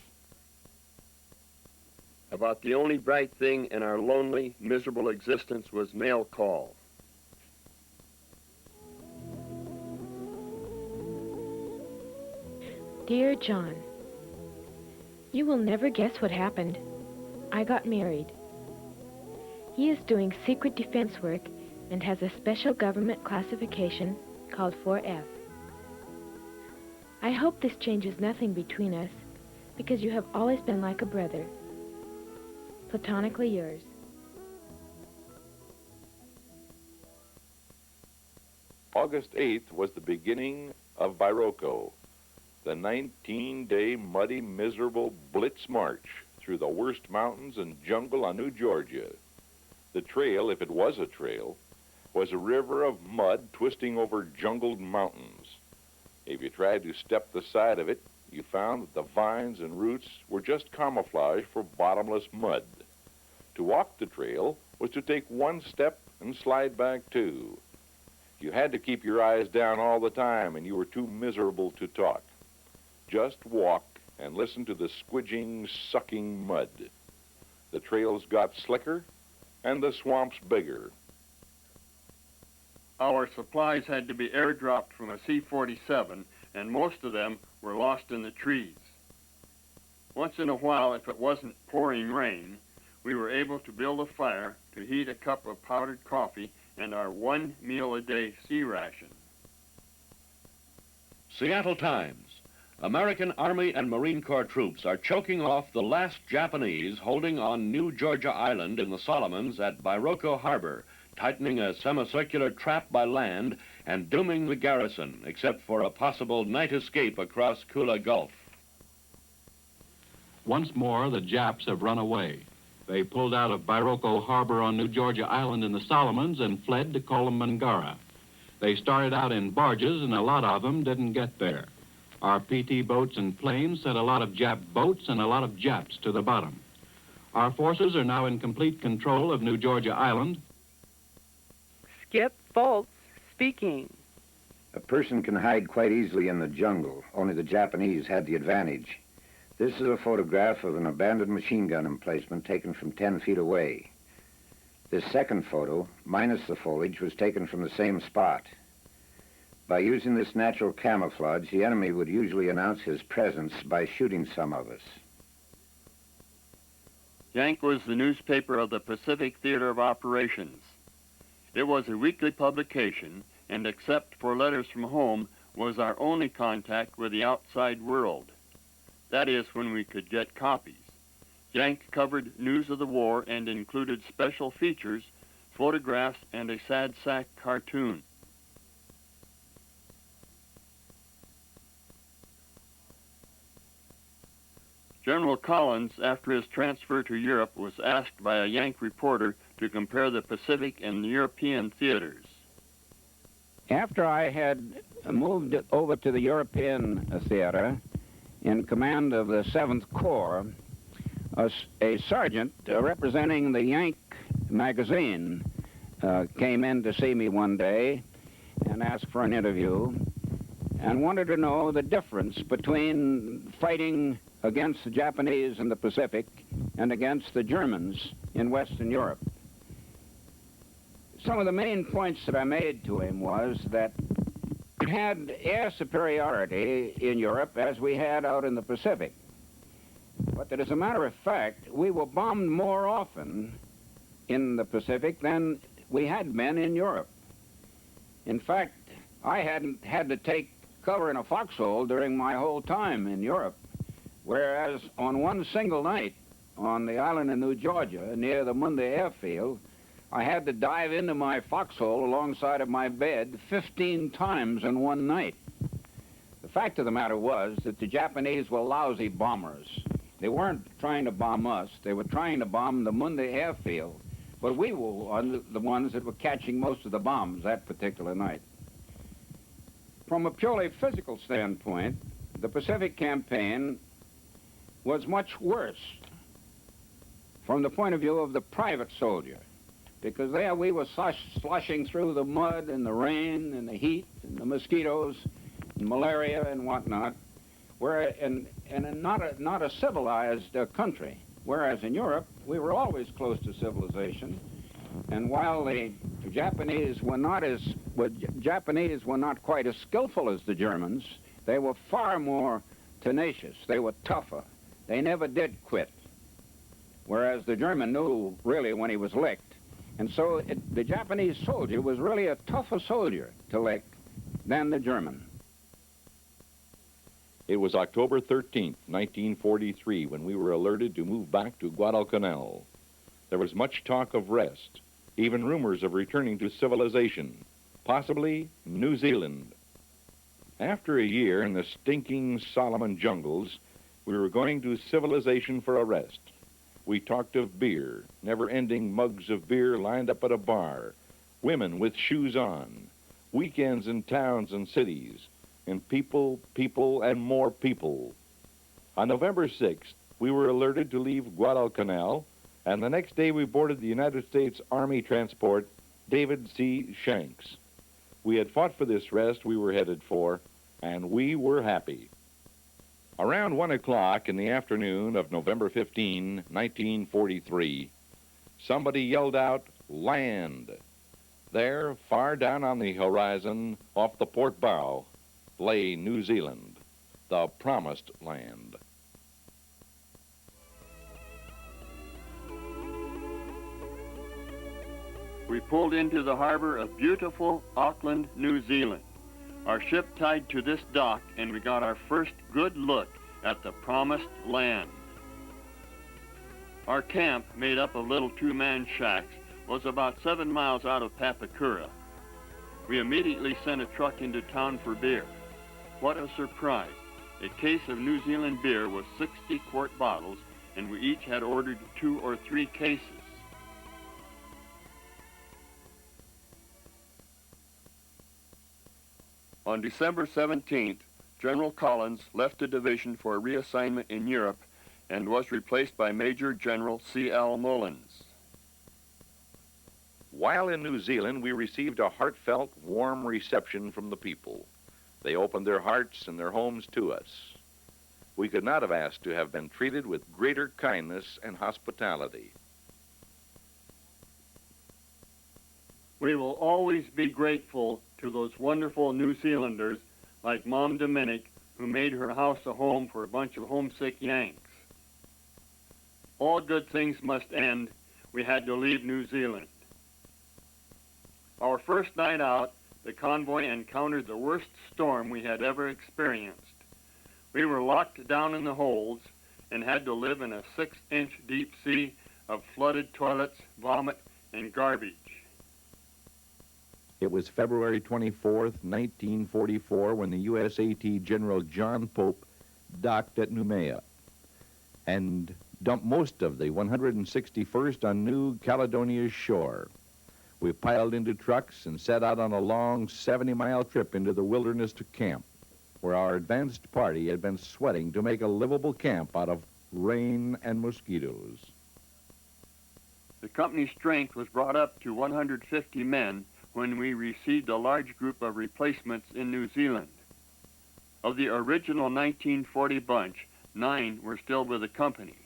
Speaker 1: About the only bright thing in our lonely, miserable existence was mail call.
Speaker 5: Dear John, you will never guess what happened. I got married. He is doing secret defense work and has a special government classification called 4F. I hope this changes nothing between us, because you have always been like a brother. Platonically yours.
Speaker 6: August 8th was the beginning of Bairoko, the 19-day muddy, miserable blitz march through the worst mountains and jungle on New Georgia. The trail, if it was a trail, was a river of mud twisting over jungled mountains. If you tried to step the side of it, you found that the vines and roots were just camouflage for bottomless mud. To walk the trail was to take one step and slide back two. You had to keep your eyes down all the time, and you were too miserable to talk. Just walk and listen to the squidging, sucking mud. The trails got slicker and the swamps bigger.
Speaker 1: Our supplies had to be airdropped from a C-47, and most of them were lost in the trees. Once in a while, if it wasn't pouring rain, we were able to build a fire to heat a cup of powdered coffee and our 1 meal a day sea ration.
Speaker 7: Seattle Times. American Army and Marine Corps troops are choking off the last Japanese holding on New Georgia Island in the Solomons at Bairoko Harbor, tightening a semicircular trap by land and dooming the garrison, except for a possible night escape across Kula Gulf.
Speaker 23: Once more, the Japs have run away. They pulled out of Bairoko Harbor on New Georgia Island in the Solomons and fled to Kolomangara. They started out in barges, and a lot of them didn't get there. Our PT boats and planes sent a lot of Jap boats and a lot of Japs to the bottom. Our forces are now in complete control of New Georgia Island.
Speaker 2: Skip Foltz speaking.
Speaker 13: A person can hide quite easily in the jungle, only the Japanese had the advantage. This is a photograph of an abandoned machine gun emplacement taken from 10 feet away. This second photo, minus the foliage, was taken from the same spot. By using this natural camouflage, the enemy would usually announce his presence by shooting some of us.
Speaker 1: Yank was the newspaper of the Pacific Theater of Operations. It was a weekly publication, and except for letters from home, was our only contact with the outside world. That is, when we could get copies. Yank covered news of the war and included special features, photographs, and a sad sack cartoon. General Collins, after his transfer to Europe, was asked by a Yank reporter to compare the Pacific and the European theaters.
Speaker 4: After I had moved over to the European theater in command of the 7th Corps, a sergeant representing the Yank magazine came in to see me one day and asked for an interview and wanted to know the difference between fighting against the Japanese in the Pacific and against the Germans in Western Europe. Some of the main points that I made to him was that we had air superiority in Europe as we had out in the Pacific, but that as a matter of fact, we were bombed more often in the Pacific than we had been in Europe. In fact, I hadn't had to take cover in a foxhole during my whole time in Europe, whereas on one single night on the island of New Georgia near the Munde airfield, I had to dive into my foxhole alongside of my bed 15 times in one night. The fact of the matter was that the Japanese were lousy bombers. They weren't trying to bomb us. They were trying to bomb the Munde airfield, but we were the ones that were catching most of the bombs that particular night. From a purely physical standpoint, the Pacific campaign was much worse from the point of view of the private soldier, because there we were sloshing through the mud and the rain and the heat and the mosquitoes and malaria and whatnot, and not a civilized country. Whereas in Europe, we were always close to civilization, and while the Japanese were not quite as skillful as the Germans, they were far more tenacious. They were tougher. They never did quit. Whereas the German knew really when he was licked. And so the Japanese soldier was really a tougher soldier to lick than the German.
Speaker 22: It was October 13th, 1943, when we were alerted to move back to Guadalcanal. There was much talk of rest, even rumors of returning to civilization, possibly New Zealand. After a year in the stinking Solomon jungles, we were going to civilization for a rest. We talked of beer, never-ending mugs of beer lined up at a bar, women with shoes on, weekends in towns and cities, and people, and more people. On November 6th, we were alerted to leave Guadalcanal, and the next day we boarded the United States Army transport David C. Shanks. We had fought for this rest we were headed for, and we were happy. Around 1 o'clock in the afternoon of November 15, 1943, somebody yelled out, "Land!" There, far down on the horizon, off the port bow, lay New Zealand, the promised land.
Speaker 1: We pulled into the harbor of beautiful Auckland, New Zealand. Our ship tied to this dock, and we got our first good look at the promised land. Our camp, made up of little two-man shacks, was about 7 miles out of Papakura. We immediately sent a truck into town for beer. What a surprise. A case of New Zealand beer was 60-quart bottles, and we each had ordered 2 or 3 cases. On December 17th, General Collins left the division for a reassignment in Europe and was replaced by Major General C.L. Mullins.
Speaker 22: While in New Zealand, we received a heartfelt, warm reception from the people. They opened their hearts and their homes to us. We could not have asked to have been treated with greater kindness and hospitality.
Speaker 1: We will always be grateful to those wonderful New Zealanders like Mom Dominic, who made her house a home for a bunch of homesick Yanks. All good things must end. We had to leave New Zealand. Our first night out, the convoy encountered the worst storm we had ever experienced. We were locked down in the holds and had to live in a 6-inch deep sea of flooded toilets, vomit, and garbage.
Speaker 22: It was February 24th, 1944, when the USAT General John Pope docked at Noumea.
Speaker 6: and dumped most of the 161st on New Caledonia's shore. We piled into trucks and set out on a long 70-mile trip into the wilderness to camp, where our advanced party had been sweating to make a livable camp out of rain and mosquitoes.
Speaker 1: The company's strength was brought up to 150 men when we received a large group of replacements in New Zealand. Of the original 1940 bunch, 9 were still with the company.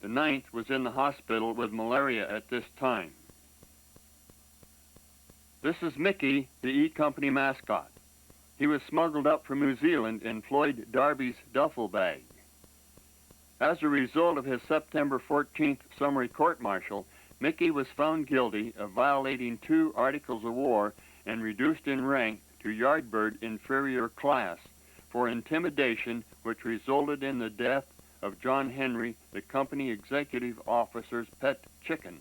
Speaker 1: The 9th was in the hospital with malaria at this time. This is Mickey, the E Company mascot. He was smuggled up from New Zealand in Floyd Darby's duffel bag. As a result of his September 14th summary court-martial, Mickey was found guilty of violating 2 Articles of War and reduced in rank to Yardbird Inferior Class for intimidation, which resulted in the death of John Henry, the company executive officer's pet chicken.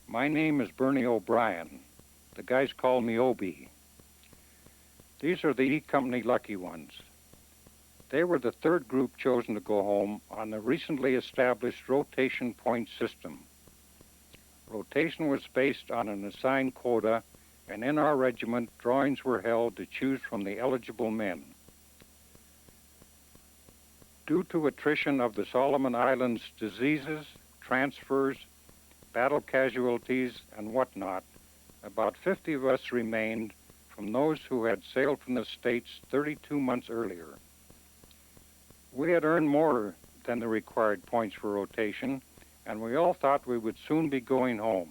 Speaker 8: My name is Bernie O'Brien. The guys call me Obie. These are the E Company lucky ones. They were the 3rd group chosen to go home on the recently established rotation point system. Rotation was based on an assigned quota, and in our regiment, drawings were held to choose from the eligible men. Due to attrition of the Solomon Islands diseases, transfers, battle casualties, and whatnot, about 50 of us remained from those who had sailed from the States 32 months earlier. We had earned more than the required points for rotation, and we all thought we would soon be going home.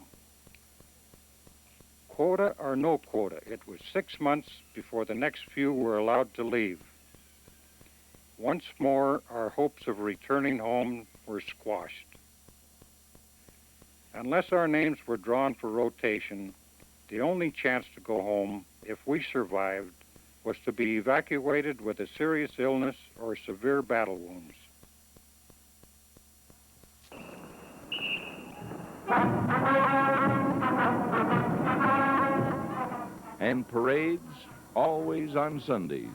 Speaker 8: Quota or no quota, it was 6 months before the next few were allowed to leave. Once more, our hopes of returning home were squashed. Unless our names were drawn for rotation, the only chance to go home, if we survived, was to be evacuated with a serious illness or severe battle wounds.
Speaker 6: And parades, always on Sundays.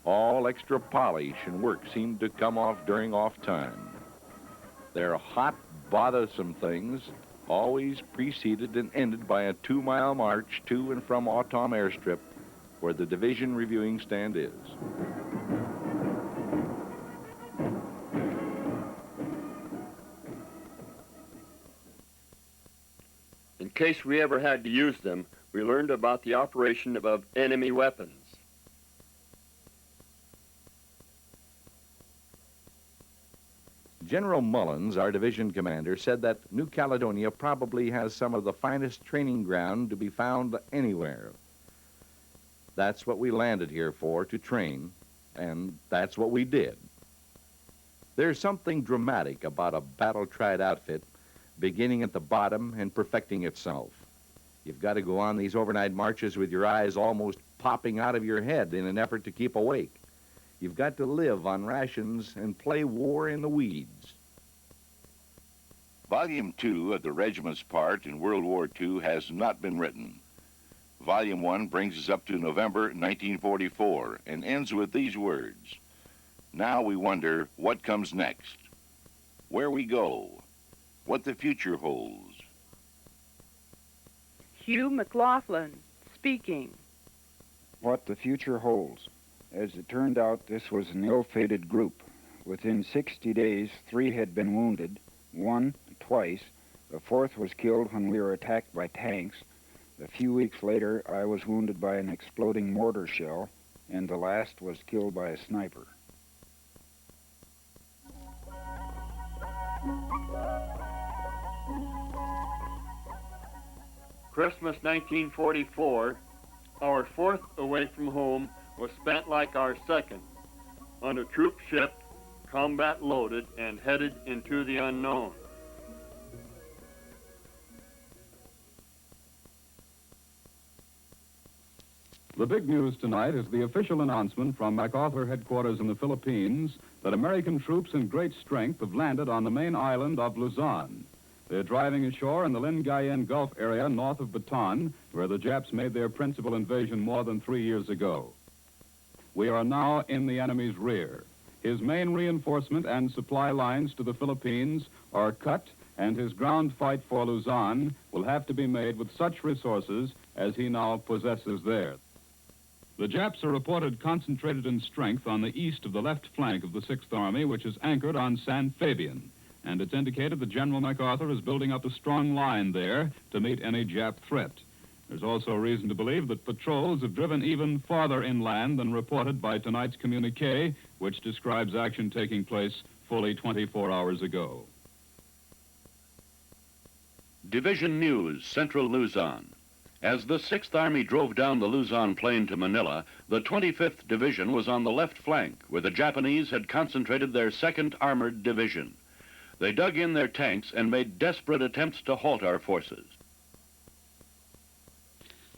Speaker 6: All extra polish and work seemed to come off during off time. Their hot, bothersome things always preceded and ended by a 2-mile march to and from Autom Airstrip, where the division reviewing stand is.
Speaker 1: In case we ever had to use them, we learned about the operation of enemy weapons.
Speaker 6: General Mullins, our division commander, said that New Caledonia probably has some of the finest training ground to be found anywhere. That's what we landed here for, to train, and that's what we did. There's something dramatic about a battle-tried outfit beginning at the bottom and perfecting itself. You've got to go on these overnight marches with your eyes almost popping out of your head in an effort to keep awake. You've got to live on rations and play war in the weeds. Volume 2 of the regiment's part in World War II has not been written. Volume 1 brings us up to November 1944 and ends with these words. Now we wonder what comes next, where we go, what the future holds.
Speaker 2: Hugh McLaughlin speaking.
Speaker 11: What the future holds. As it turned out, this was an ill-fated group. Within 60 days, 3 had been wounded, 1 twice, the 4th was killed when we were attacked by tanks. A few weeks later, I was wounded by an exploding mortar shell, and the last was killed by a sniper.
Speaker 1: Christmas 1944, our 4th away from home was spent like our 2nd, on a troop ship, combat loaded and headed into the unknown.
Speaker 23: The big news tonight is the official announcement from MacArthur headquarters in the Philippines that American troops in great strength have landed on the main island of Luzon. They're driving ashore in the Lingayen Gulf area north of Bataan, where the Japs made their principal invasion more than 3 years ago. We are now in the enemy's rear.
Speaker 9: His main reinforcement and supply lines to the Philippines are cut, and his ground fight for Luzon will have to be made with such resources as he now possesses there. The Japs are reported concentrated in strength on the east of the left flank of the 6th Army, which is anchored on San Fabian, and it's indicated that General MacArthur is building up a strong line there to meet any Jap threat. There's also reason to believe that patrols have driven even farther inland than reported by tonight's communique, which describes action taking place fully 24 hours ago.
Speaker 7: Division News, Central Luzon. As the 6th Army drove down the Luzon Plain to Manila, the 25th Division was on the left flank, where the Japanese had concentrated their 2nd Armored Division. They dug in their tanks and made desperate attempts to halt our forces.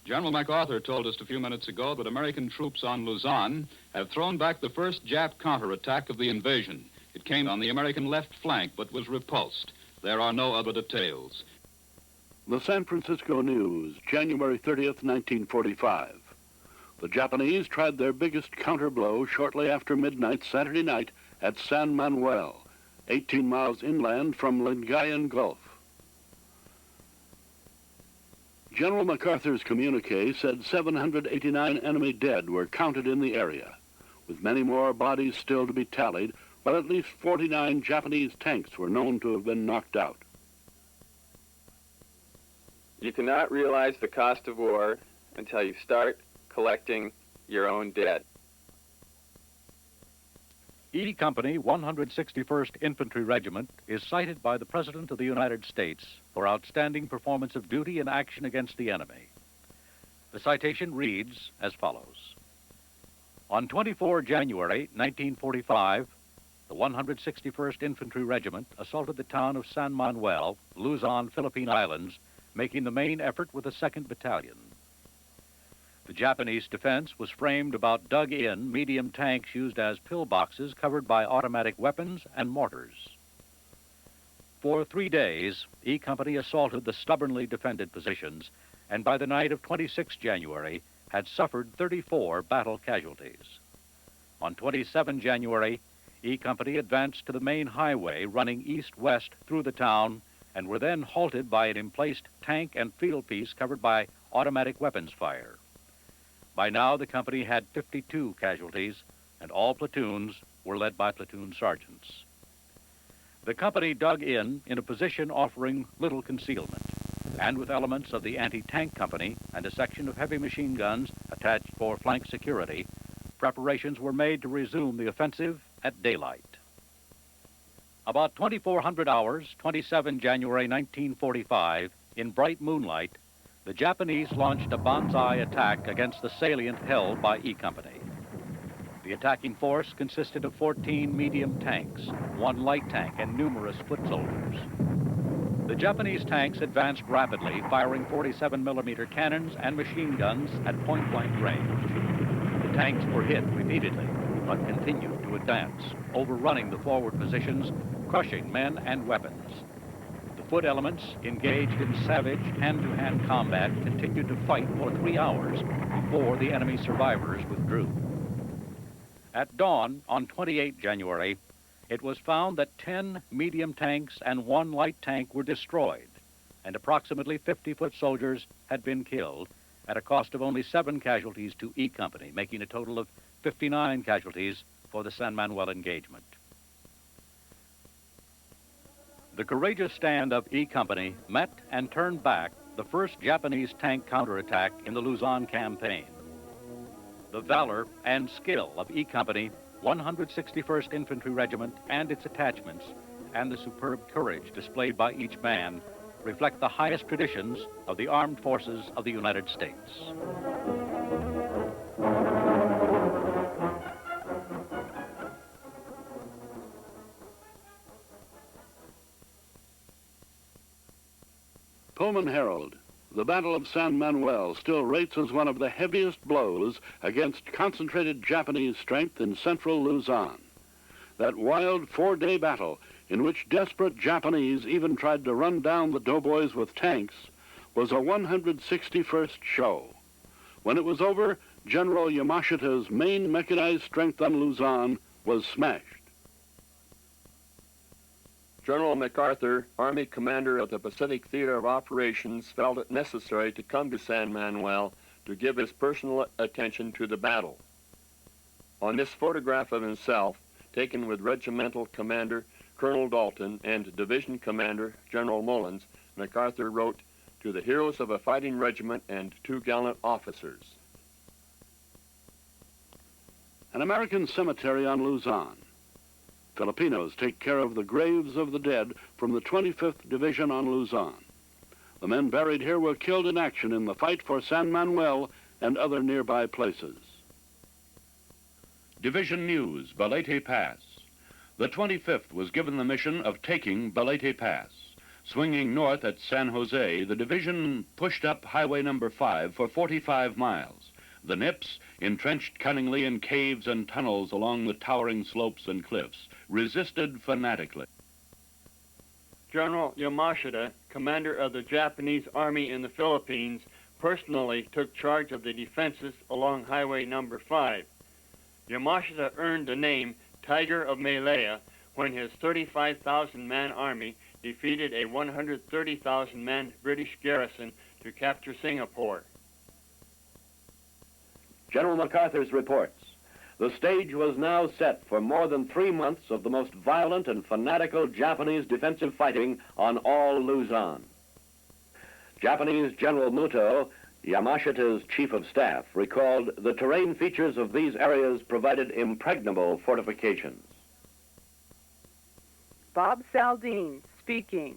Speaker 9: General MacArthur told us a few minutes ago that American troops on Luzon have thrown back the first Jap counterattack of the invasion. It came on the American left flank, but was repulsed. There are no other details.
Speaker 7: The San Francisco News, January 30th, 1945. The Japanese tried their biggest counterblow shortly after midnight Saturday night at San Manuel, 18 miles inland from Lingayen Gulf. General MacArthur's communique said 789 enemy dead were counted in the area, with many more bodies still to be tallied, while at least 49 Japanese tanks were known to have been knocked out.
Speaker 10: You cannot realize the cost of war until you start collecting your own dead.
Speaker 17: E Company 161st Infantry Regiment is cited by the President of the United States for outstanding performance of duty in action against the enemy. The citation reads as follows. On 24 January 1945, the 161st Infantry Regiment assaulted the town of San Manuel, Luzon, Philippine Islands, making the main effort with the 2nd Battalion. The Japanese defense was framed about dug-in medium tanks used as pillboxes covered by automatic weapons and mortars. For 3 days, E Company assaulted the stubbornly defended positions, and by the night of 26 January, had suffered 34 battle casualties. On 27 January, E Company advanced to the main highway running east-west through the town, and were then halted by an emplaced tank and field piece covered by automatic weapons fire. By now, the company had 52 casualties, and all platoons were led by platoon sergeants. The company dug in a position offering little concealment, and with elements of the anti-tank company and a section of heavy machine guns attached for flank security, preparations were made to resume the offensive at daylight. About 2400 hours, 27 January 1945, in bright moonlight, the Japanese launched a banzai attack against the salient held by E Company. The attacking force consisted of 14 medium tanks, 1 light tank, and numerous foot soldiers. The Japanese tanks advanced rapidly, firing 47mm cannons and machine guns at point-blank range. The tanks were hit repeatedly, but continued to advance, overrunning the forward positions, crushing men and weapons. Foot elements, engaged in savage hand-to-hand combat, continued to fight for 3 hours before the enemy survivors withdrew. At dawn on 28 January, it was found that 10 medium tanks and 1 light tank were destroyed, and approximately 50 foot soldiers had been killed at a cost of only 7 casualties to E Company, making a total of 59 casualties for the San Manuel engagement. The courageous stand of E Company met and turned back the first Japanese tank counterattack in the Luzon campaign. The valor and skill of E Company, 161st Infantry Regiment and its attachments, and the superb courage displayed by each man reflect the highest traditions of the armed forces of the United States.
Speaker 7: Pullman Herald. The Battle of San Manuel still rates as one of the heaviest blows against concentrated Japanese strength in central Luzon. That wild 4-day battle, in which desperate Japanese even tried to run down the doughboys with tanks, was a 161st show. When it was over, General Yamashita's main mechanized strength on Luzon was smashed.
Speaker 1: General MacArthur, Army Commander of the Pacific Theater of Operations, felt it necessary to come to San Manuel to give his personal attention to the battle. On this photograph of himself, taken with Regimental Commander Colonel Dalton and Division Commander General Mullins, MacArthur wrote, "To the heroes of a fighting regiment and 2 gallant officers."
Speaker 7: An American cemetery on Luzon. Filipinos take care of the graves of the dead from the 25th Division on Luzon. The men buried here were killed in action in the fight for San Manuel and other nearby places. Division News, Balete Pass. The 25th was given the mission of taking Balete Pass. Swinging north at San Jose, the division pushed up Highway number 5 for 45 miles. The Nips, entrenched cunningly in caves and tunnels along the towering slopes and cliffs, resisted fanatically.
Speaker 1: General Yamashita, commander of the Japanese Army in the Philippines, personally took charge of the defenses along Highway number 5. Yamashita earned the name Tiger of Malaya when his 35,000-man army defeated a 130,000-man British garrison to capture Singapore.
Speaker 12: General MacArthur's reports. The stage was now set for more than 3 months of the most violent and fanatical Japanese defensive fighting on all Luzon. Japanese General Muto, Yamashita's chief of staff, recalled the terrain features of these areas provided impregnable fortifications.
Speaker 2: Bob Saldine speaking.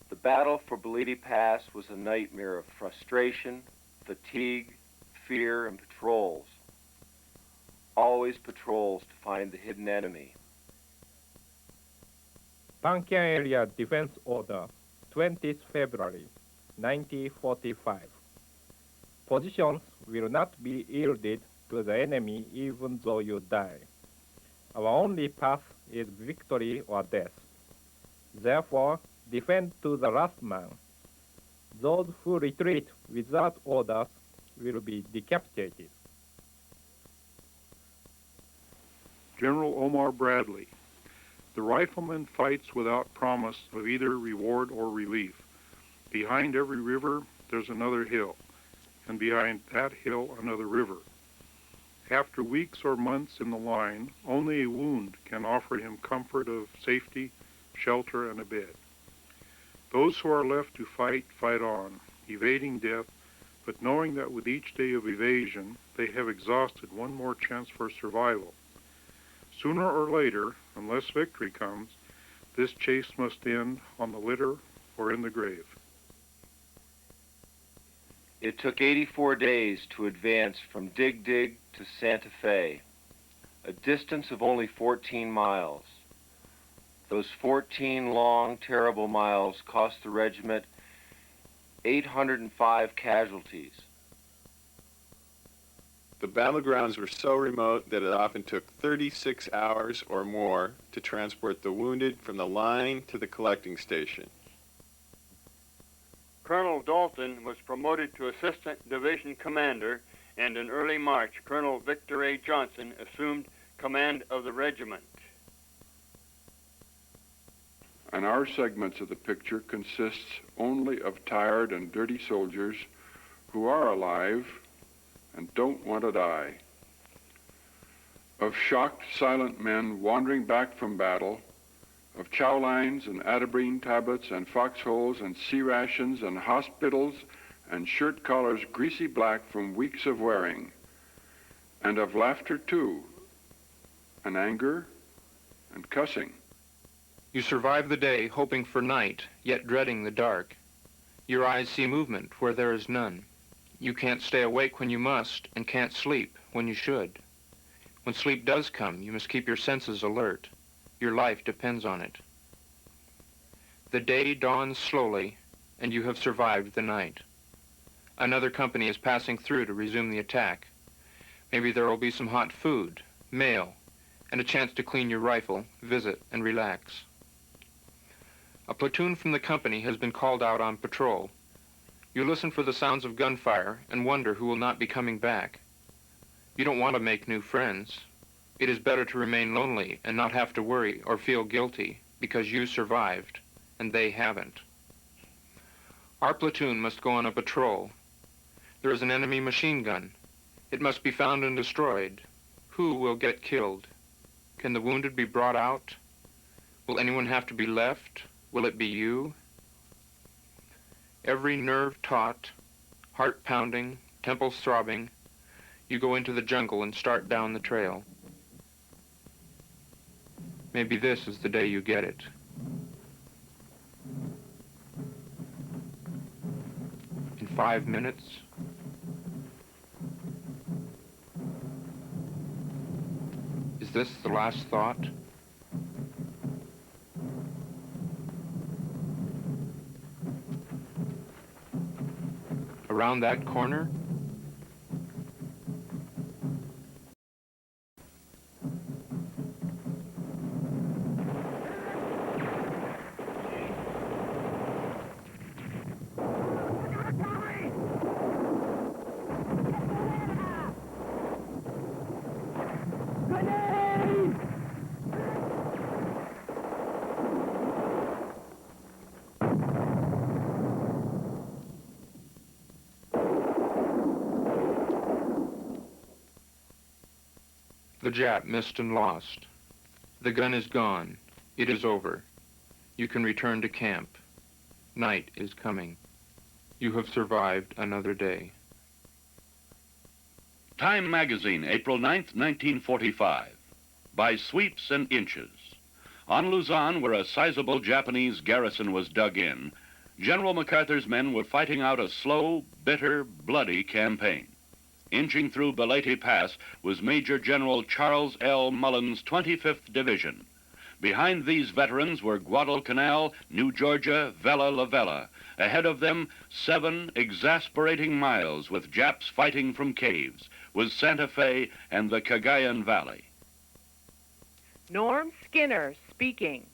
Speaker 14: The battle for Balete Pass was a nightmare of frustration, fatigue, fear, and patrols. Always patrols to find the hidden enemy.
Speaker 20: Pankian Area Defense Order, 20th February, 1945. Positions will not be yielded to the enemy even though you die. Our only path is victory or death. Therefore, defend to the last man. Those who retreat without orders will be decapitated.
Speaker 23: General Omar Bradley. The rifleman fights without promise of either reward or relief. Behind every river, there's another hill, and behind that hill, another river. After weeks or months in the line, only a wound can offer him comfort of safety, shelter, and a bed. Those who are left to fight, fight on, evading death, but knowing that with each day of evasion, they have exhausted one more chance for survival. Sooner or later, unless victory comes, this chase must end on the litter or in the grave.
Speaker 14: It took 84 days to advance from Dig Dig to Santa Fe, a distance of only 14 miles. Those 14 long, terrible miles cost the regiment 805 casualties.
Speaker 10: The battlegrounds were so remote that it often took 36 hours or more to transport the wounded from the line to the collecting station.
Speaker 1: Colonel Dalton was promoted to Assistant Division Commander, and in early March, Colonel Victor A. Johnson assumed command of the regiment.
Speaker 23: And our segments of the picture consists only of tired and dirty soldiers who are alive and don't want to die. Of shocked, silent men wandering back from battle, of chow lines and atabrine tablets and foxholes and sea rations and hospitals and shirt collars greasy black from weeks of wearing, and of laughter too, and anger and cussing.
Speaker 21: You survive the day hoping for night, yet dreading the dark. Your eyes see movement where there is none. You can't stay awake when you must, and can't sleep when you should. When sleep does come, you must keep your senses alert. Your life depends on it. The day dawns slowly, and you have survived the night. Another company is passing through to resume the attack. Maybe there will be some hot food, mail, and a chance to clean your rifle, visit, and relax. A platoon from the company has been called out on patrol. You listen for the sounds of gunfire and wonder who will not be coming back. You don't want to make new friends. It is better to remain lonely and not have to worry or feel guilty because you survived and they haven't. Our platoon must go on a patrol. There is an enemy machine gun. It must be found and destroyed. Who will get killed? Can the wounded be brought out? Will anyone have to be left? Will it be you? Every nerve taut, heart pounding, temples throbbing, you go into the jungle and start down the trail. Maybe this is the day you get it. In 5 minutes, is this the last thought? Around that corner? The Jap missed and lost. The gun is gone. It is over. You can return to camp. Night is coming. You have survived another day.
Speaker 7: Time magazine, April 9th, 1945. By sweeps and inches. On Luzon, where a sizable Japanese garrison was dug in, General MacArthur's men were fighting out a slow, bitter, bloody campaign. Inching through Balete Pass was Major General Charles L. Mullen's 25th Division. Behind these veterans were Guadalcanal, New Georgia, Vella La Vella. Ahead of them, 7 exasperating miles with Japs fighting from caves, was Santa Fe and the Cagayan Valley.
Speaker 2: Norm Skinner speaking.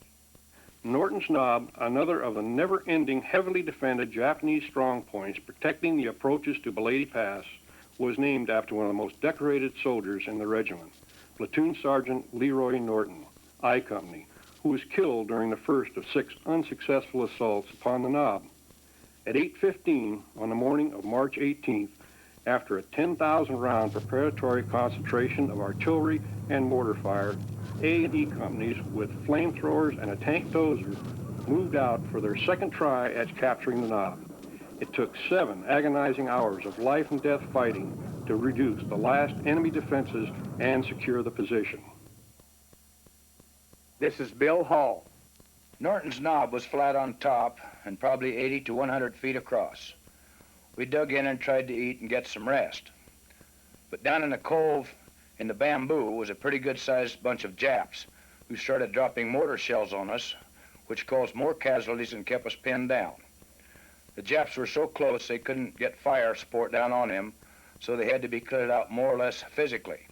Speaker 15: Norton's Knob, another of the never-ending, heavily defended Japanese strongpoints protecting the approaches to Balete Pass, was named after one of the most decorated soldiers in the regiment, Platoon Sergeant Leroy Norton, I Company, who was killed during the first of 6 unsuccessful assaults upon the Knob. At 8:15 on the morning of March 18th, after a 10,000-round preparatory concentration of artillery and mortar fire, A and E companies with flamethrowers and a tank dozer moved out for their second try at capturing the Knob. It took 7 agonizing hours of life and death fighting to reduce the last enemy defenses and secure the position.
Speaker 16: This is Bill Hall. Norton's Knob was flat on top and probably 80 to 100 feet across. We dug in and tried to eat and get some rest. But down in the cove in the bamboo was a pretty good-sized bunch of Japs who started dropping mortar shells on us, which caused more casualties and kept us pinned down. The Japs were so close they couldn't get fire support down on him, so they had to be cleared out more or less physically.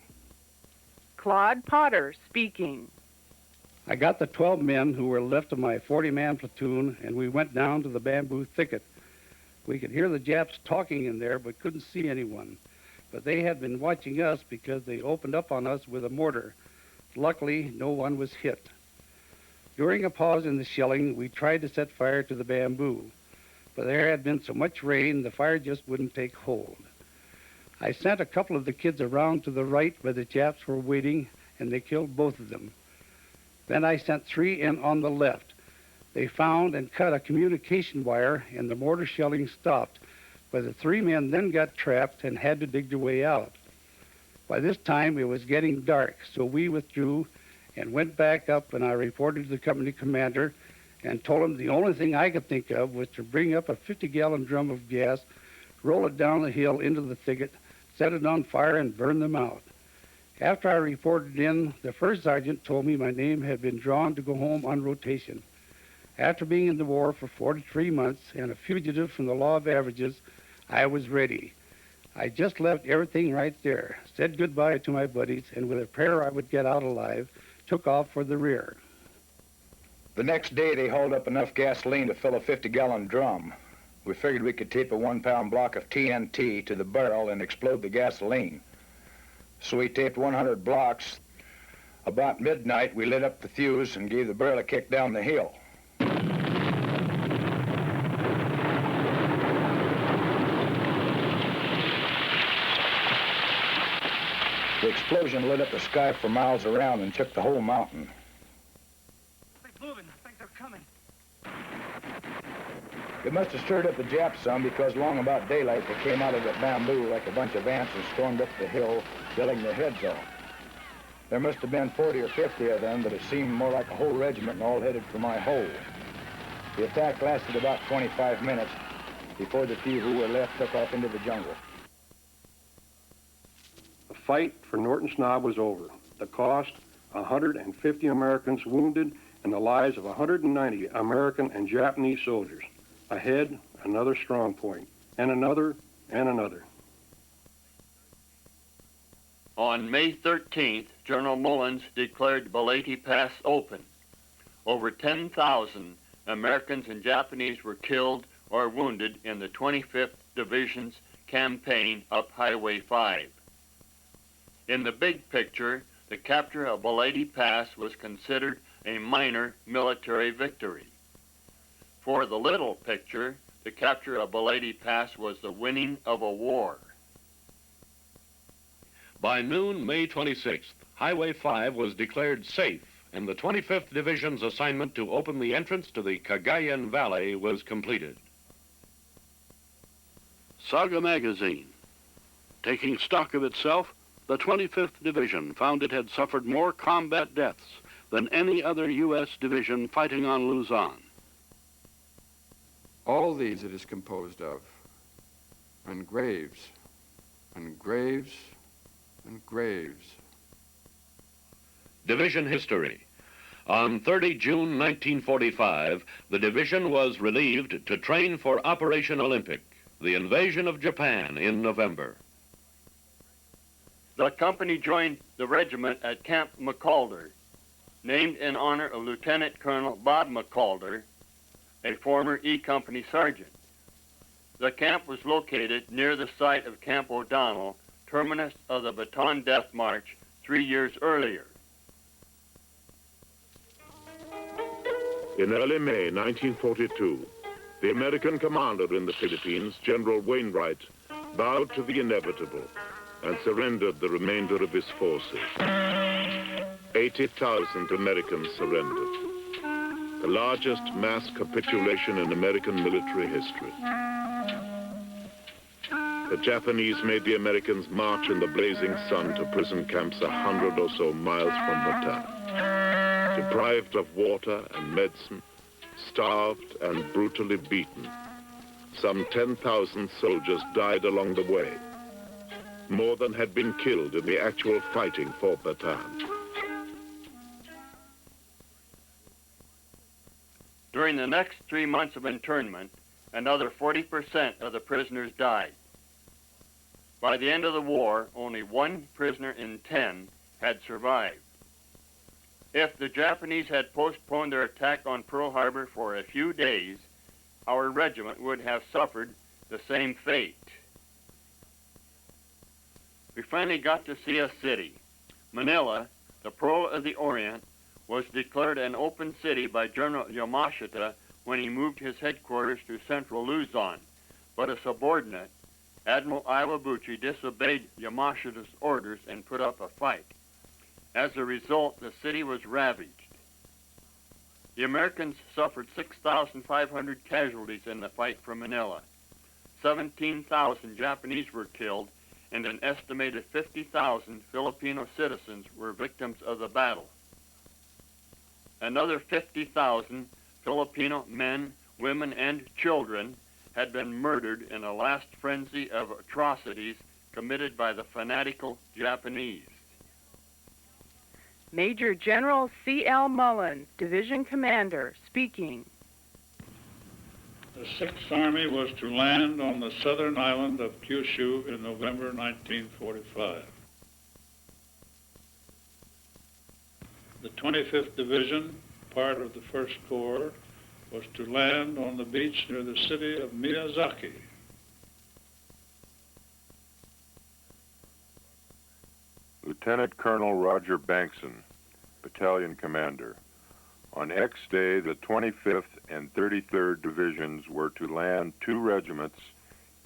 Speaker 2: Claude Potter speaking.
Speaker 18: I got the 12 men who were left of my 40-man platoon, and we went down to the bamboo thicket. We could hear the Japs talking in there, but couldn't see anyone. But they had been watching us because they opened up on us with a mortar. Luckily, no one was hit. During a pause in the shelling, we tried to set fire to the bamboo. But there had been so much rain, the fire just wouldn't take hold. I sent a couple of the kids around to the right where the Japs were waiting, and they killed both of them. Then I sent 3 in on the left. They found and cut a communication wire, and the mortar shelling stopped, but the 3 men then got trapped and had to dig their way out. By this time, it was getting dark, so we withdrew and went back up, and I reported to the company commander and told him the only thing I could think of was to bring up a 50-gallon drum of gas, roll it down the hill into the thicket, set it on fire, and burn them out. After I reported in, the first sergeant told me my name had been drawn to go home on rotation. After being in the war for 43 months and a fugitive from the law of averages, I was ready. I just left everything right there, said goodbye to my buddies, and with a prayer I would get out alive, took off for the rear.
Speaker 16: The next day, they hauled up enough gasoline to fill a 50-gallon drum. We figured we could tape a 1-pound block of TNT to the barrel and explode the gasoline. So we taped 100 blocks. About midnight, we lit up the fuse and gave the barrel a kick down the hill. The explosion lit up the sky for miles around and shook the whole mountain.
Speaker 3: They're moving. I think they're coming.
Speaker 16: It must have stirred up the Japs some, because long about daylight they came out of that bamboo like a bunch of ants and stormed up the hill, yelling their heads off. There must have been 40 or 50 of them, but it seemed more like a whole regiment and all headed for my hole. The attack lasted about 25 minutes before the few who were left took off into the jungle.
Speaker 15: The fight for Norton's Knob was over. The cost, 150 Americans wounded and the lives of 190 American and Japanese soldiers. Ahead, another strong point, and another, and another.
Speaker 1: On May 13th, General Mullins declared Balete Pass open. Over 10,000 Americans and Japanese were killed or wounded in the 25th Division's campaign up Highway 5. In the big picture, the capture of Balete Pass was considered a minor military victory. For the little picture, the capture of Balete Pass was the winning of a war.
Speaker 7: By noon, May 26th, Highway 5 was declared safe, and the 25th Division's assignment to open the entrance to the Cagayan Valley was completed.
Speaker 5: Saga Magazine. Taking stock of itself, the 25th Division found it had suffered more combat deaths than any other U.S. division fighting on Luzon.
Speaker 19: All these it is composed of, and graves, and graves, and graves.
Speaker 7: Division history. On 30 June 1945, the division was relieved to train for Operation Olympic, the invasion of Japan in November.
Speaker 1: The company joined the regiment at Camp McCalder, named in honor of Lieutenant Colonel Bob McCalder, a former E Company sergeant. The camp was located near the site of Camp O'Donnell, terminus of the Bataan Death March 3 years earlier.
Speaker 24: In early May 1942, the American commander in the Philippines, General Wainwright, bowed to the inevitable and surrendered the remainder of his forces. 80,000 Americans surrendered, the largest mass capitulation in American military history. The Japanese made the Americans march in the blazing sun to prison camps 100 or so miles from Bataan. Deprived of water and medicine, starved and brutally beaten, some 10,000 soldiers died along the way. More than had been killed in the actual fighting for Bataan.
Speaker 1: During the next 3 months of internment, another 40% of the prisoners died. By the end of the war, only 1 prisoner in 10 had survived. If the Japanese had postponed their attack on Pearl Harbor for a few days, our regiment would have suffered the same fate. We finally got to see a city. Manila, the Pearl of the Orient, was declared an open city by General Yamashita when he moved his headquarters to central Luzon, but a subordinate, Admiral Iwabuchi, disobeyed Yamashita's orders and put up a fight. As a result, the city was ravaged. The Americans suffered 6,500 casualties in the fight for Manila. 17,000 Japanese were killed, and an estimated 50,000 Filipino citizens were victims of the battle. Another 50,000 Filipino men, women, and children had been murdered in a last frenzy of atrocities committed by the fanatical Japanese.
Speaker 2: Major General C.L. Mullins, Division Commander, speaking.
Speaker 25: The Sixth Army was to land on the southern island of Kyushu in November 1945. The 25th Division, part of the First Corps, was to land on the beach near the city of Miyazaki.
Speaker 26: Lieutenant Colonel Roger Bankson,
Speaker 24: battalion commander. On X Day, the 25th and 33rd Divisions were to land 2 regiments,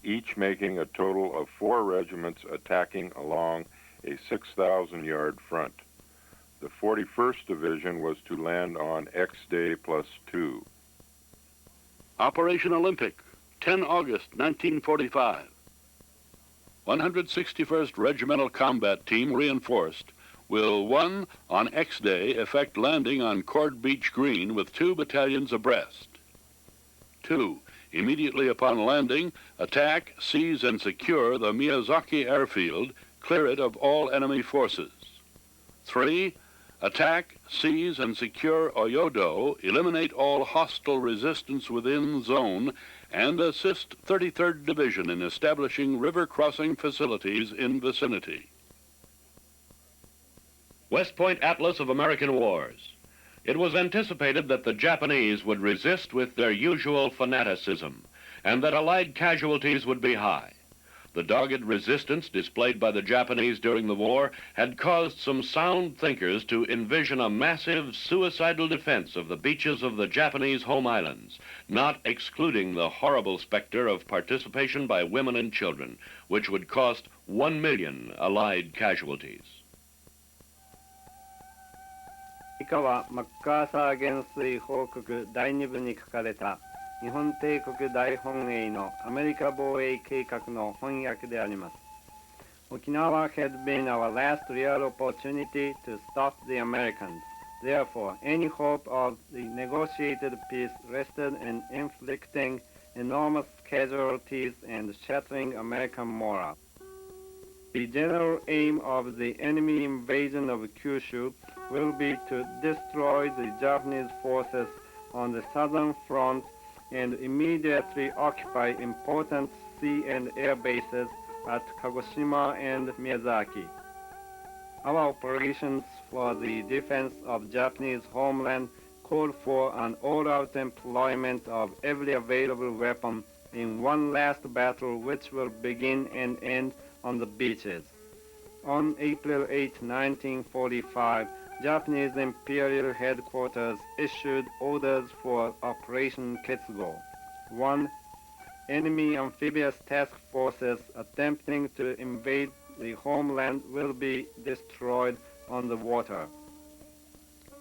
Speaker 24: each making a total of 4 regiments attacking along a 6,000-yard front. The 41st Division was to land on X Day +2.
Speaker 5: Operation Olympic, 10 August 1945. 161st Regimental Combat Team reinforced will 1 on X Day effect landing on Cord Beach Green with 2 battalions abreast. 2. Immediately upon landing, attack, seize, and secure the Miyazaki airfield, clear it of all enemy forces. 3. Attack, seize, and secure Oyodo, eliminate all hostile resistance within zone, and assist 33rd Division in establishing river crossing facilities in vicinity.
Speaker 7: West Point Atlas of American Wars. It was anticipated that the Japanese would resist with their usual fanaticism, and that Allied casualties would be high. The dogged resistance displayed by the Japanese during the war had caused some sound thinkers to envision a massive suicidal defense of the beaches of the Japanese home islands, not excluding the horrible specter of participation by women and children, which would cost 1 million Allied casualties.
Speaker 4: 以下はマッカーサー元帥報告第2部に書かれた日本帝国大本営のアメリカ防衛計画の翻訳であります。Okinawa had been our last real opportunity to stop the Americans. Therefore, any hope of the negotiated peace rested in inflicting enormous casualties and shattering American morale. The general aim of the enemy invasion of Kyushu will be to destroy the Japanese forces on the southern front and immediately occupy important sea and air bases at Kagoshima and Miyazaki. Our operations for the defense of Japanese homeland called for an all-out employment of every available weapon in one last battle which will begin and end on the beaches. On April 8, 1945, Japanese Imperial Headquarters issued orders for Operation Ketsugo. 1. Enemy amphibious task forces attempting to invade the homeland will be destroyed on the water.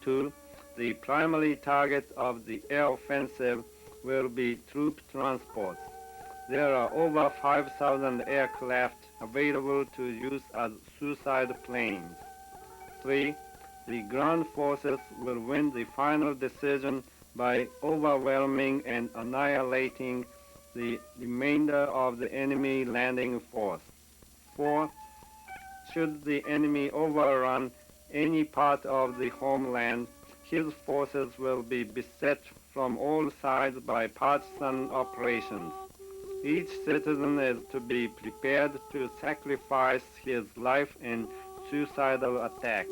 Speaker 4: 2. The primary target of the air offensive will be troop transports. There are over 5,000 aircraft available to use as suicide planes. 3. The ground forces will win the final decision by overwhelming and annihilating the remainder of the enemy landing force. 4. Should the enemy overrun any part of the homeland, his forces will be beset from all sides by partisan operations. Each citizen is to be prepared to sacrifice his life in suicidal attacks.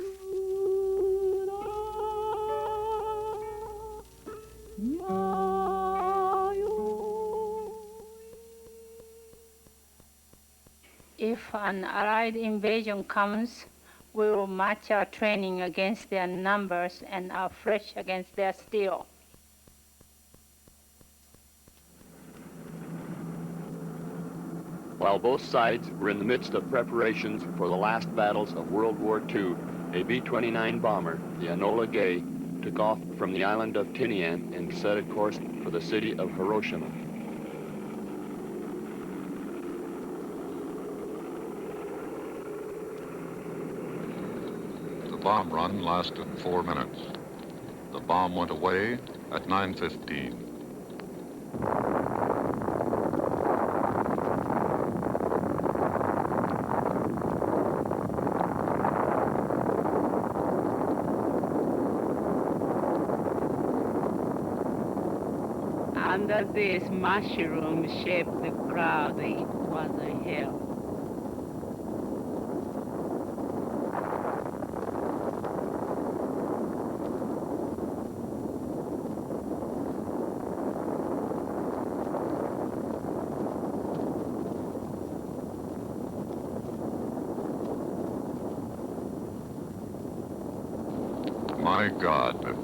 Speaker 6: If an Allied invasion comes, we will match our training against their numbers and our flesh against their steel.
Speaker 1: While both sides were in the midst of preparations for the last battles of World War II, a B-29 bomber, the Enola Gay, took off from the island of Tinian and set a course for the city of Hiroshima.
Speaker 8: The bomb run lasted 4 minutes. The bomb went away at 9:15.
Speaker 6: Under this mushroom-shaped cloud, it was a hell.
Speaker 8: My God,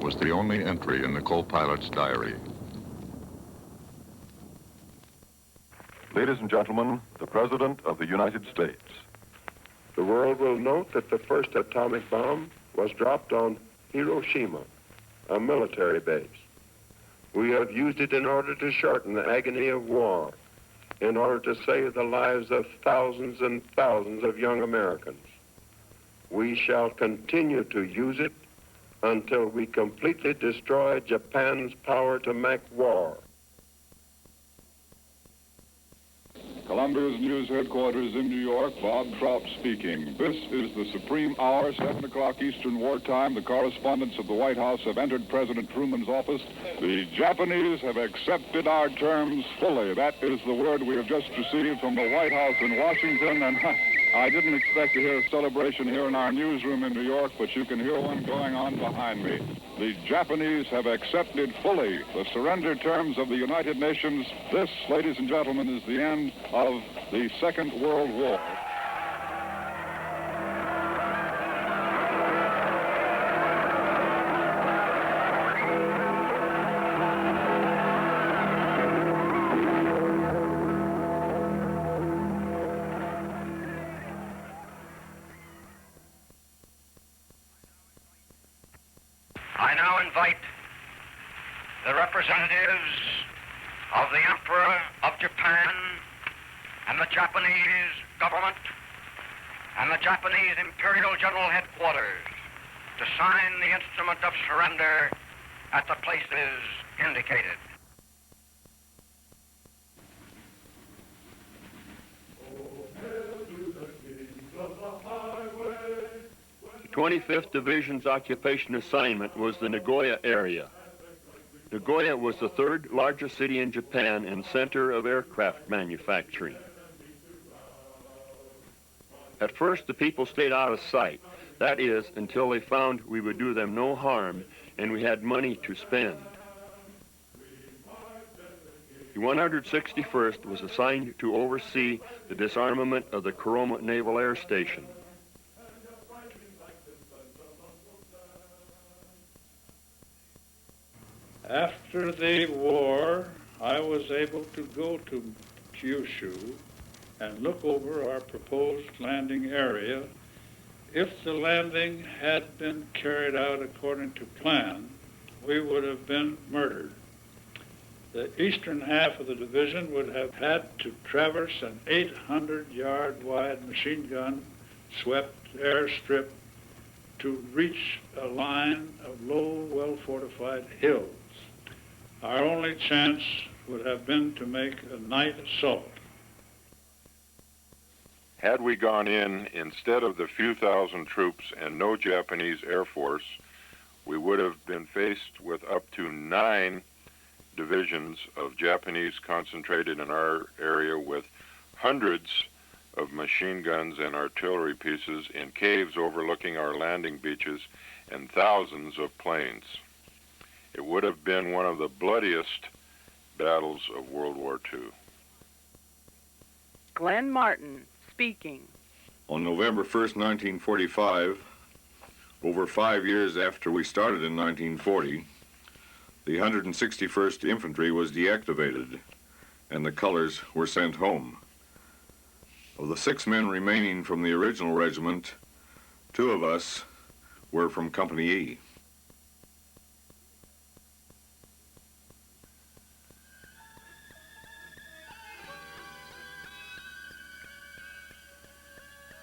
Speaker 8: was the only entry in the co-pilot's diary.
Speaker 24: Ladies and gentlemen, the President of the United States.
Speaker 9: The world will note that the first atomic bomb was dropped on Hiroshima, a military base. We have used it in order to shorten the agony of war, in order to save the lives of thousands and thousands of young Americans. We shall continue to use it until we completely destroy Japan's power to make war.
Speaker 24: Columbia's News Headquarters in New York, Bob Trout speaking. This is the supreme hour, 7 o'clock Eastern Wartime. The correspondents of the White House have entered President Truman's office. The Japanese have accepted our terms fully. That is the word we have just received from the White House in Washington, and I didn't expect to hear a celebration here in our newsroom in New York, but you can hear one going on behind me. The Japanese have accepted fully the surrender terms of the United Nations. This, ladies and gentlemen, is the end of the Second World War.
Speaker 11: I now invite the representatives of the Emperor of Japan and the Japanese government and the Japanese Imperial General Headquarters to sign the instrument of surrender at the places indicated.
Speaker 1: The 25th Division's occupation assignment was the Nagoya area. Nagoya was the third largest city in Japan and center of aircraft manufacturing. At first, the people stayed out of sight. That is, until they found we would do them no harm and we had money to spend. The 161st was assigned to oversee the disarmament of the Kuroma Naval Air Station.
Speaker 25: After the war, I was able to go to Kyushu and look over our proposed landing area. If the landing had been carried out according to plan, we would have been murdered. The eastern half of the division would have had to traverse an 800-yard wide machine gun swept airstrip to reach a line of low, well-fortified hills. Our only chance would have been to make a night assault.
Speaker 24: Had we gone in instead of the few thousand troops and no Japanese Air Force, we would have been faced with up to 9 divisions of Japanese concentrated in our area with hundreds of machine guns and artillery pieces in caves overlooking our landing beaches and thousands of planes. It would have been one of the bloodiest battles of World War II.
Speaker 2: Glenn Martin speaking.
Speaker 24: On November 1st, 1945, over 5 years after we started in 1940, the 161st Infantry was deactivated and the colors were sent home. Of the 6 men remaining from the original regiment, 2 of us were from Company E.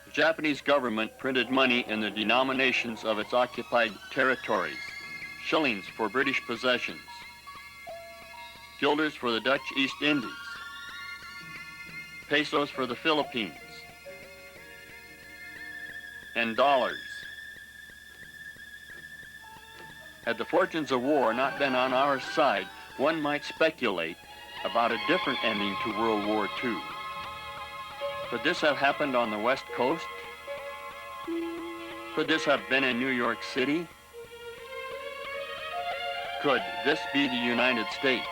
Speaker 1: The Japanese government printed money in the denominations of its occupied territories. Shillings for British possessions, guilders for the Dutch East Indies, pesos for the Philippines, and dollars. Had the fortunes of war not been on our side, one might speculate about a different ending to World War II. Could this have happened on the West Coast? Could this have been in New York City? Could this be the United States?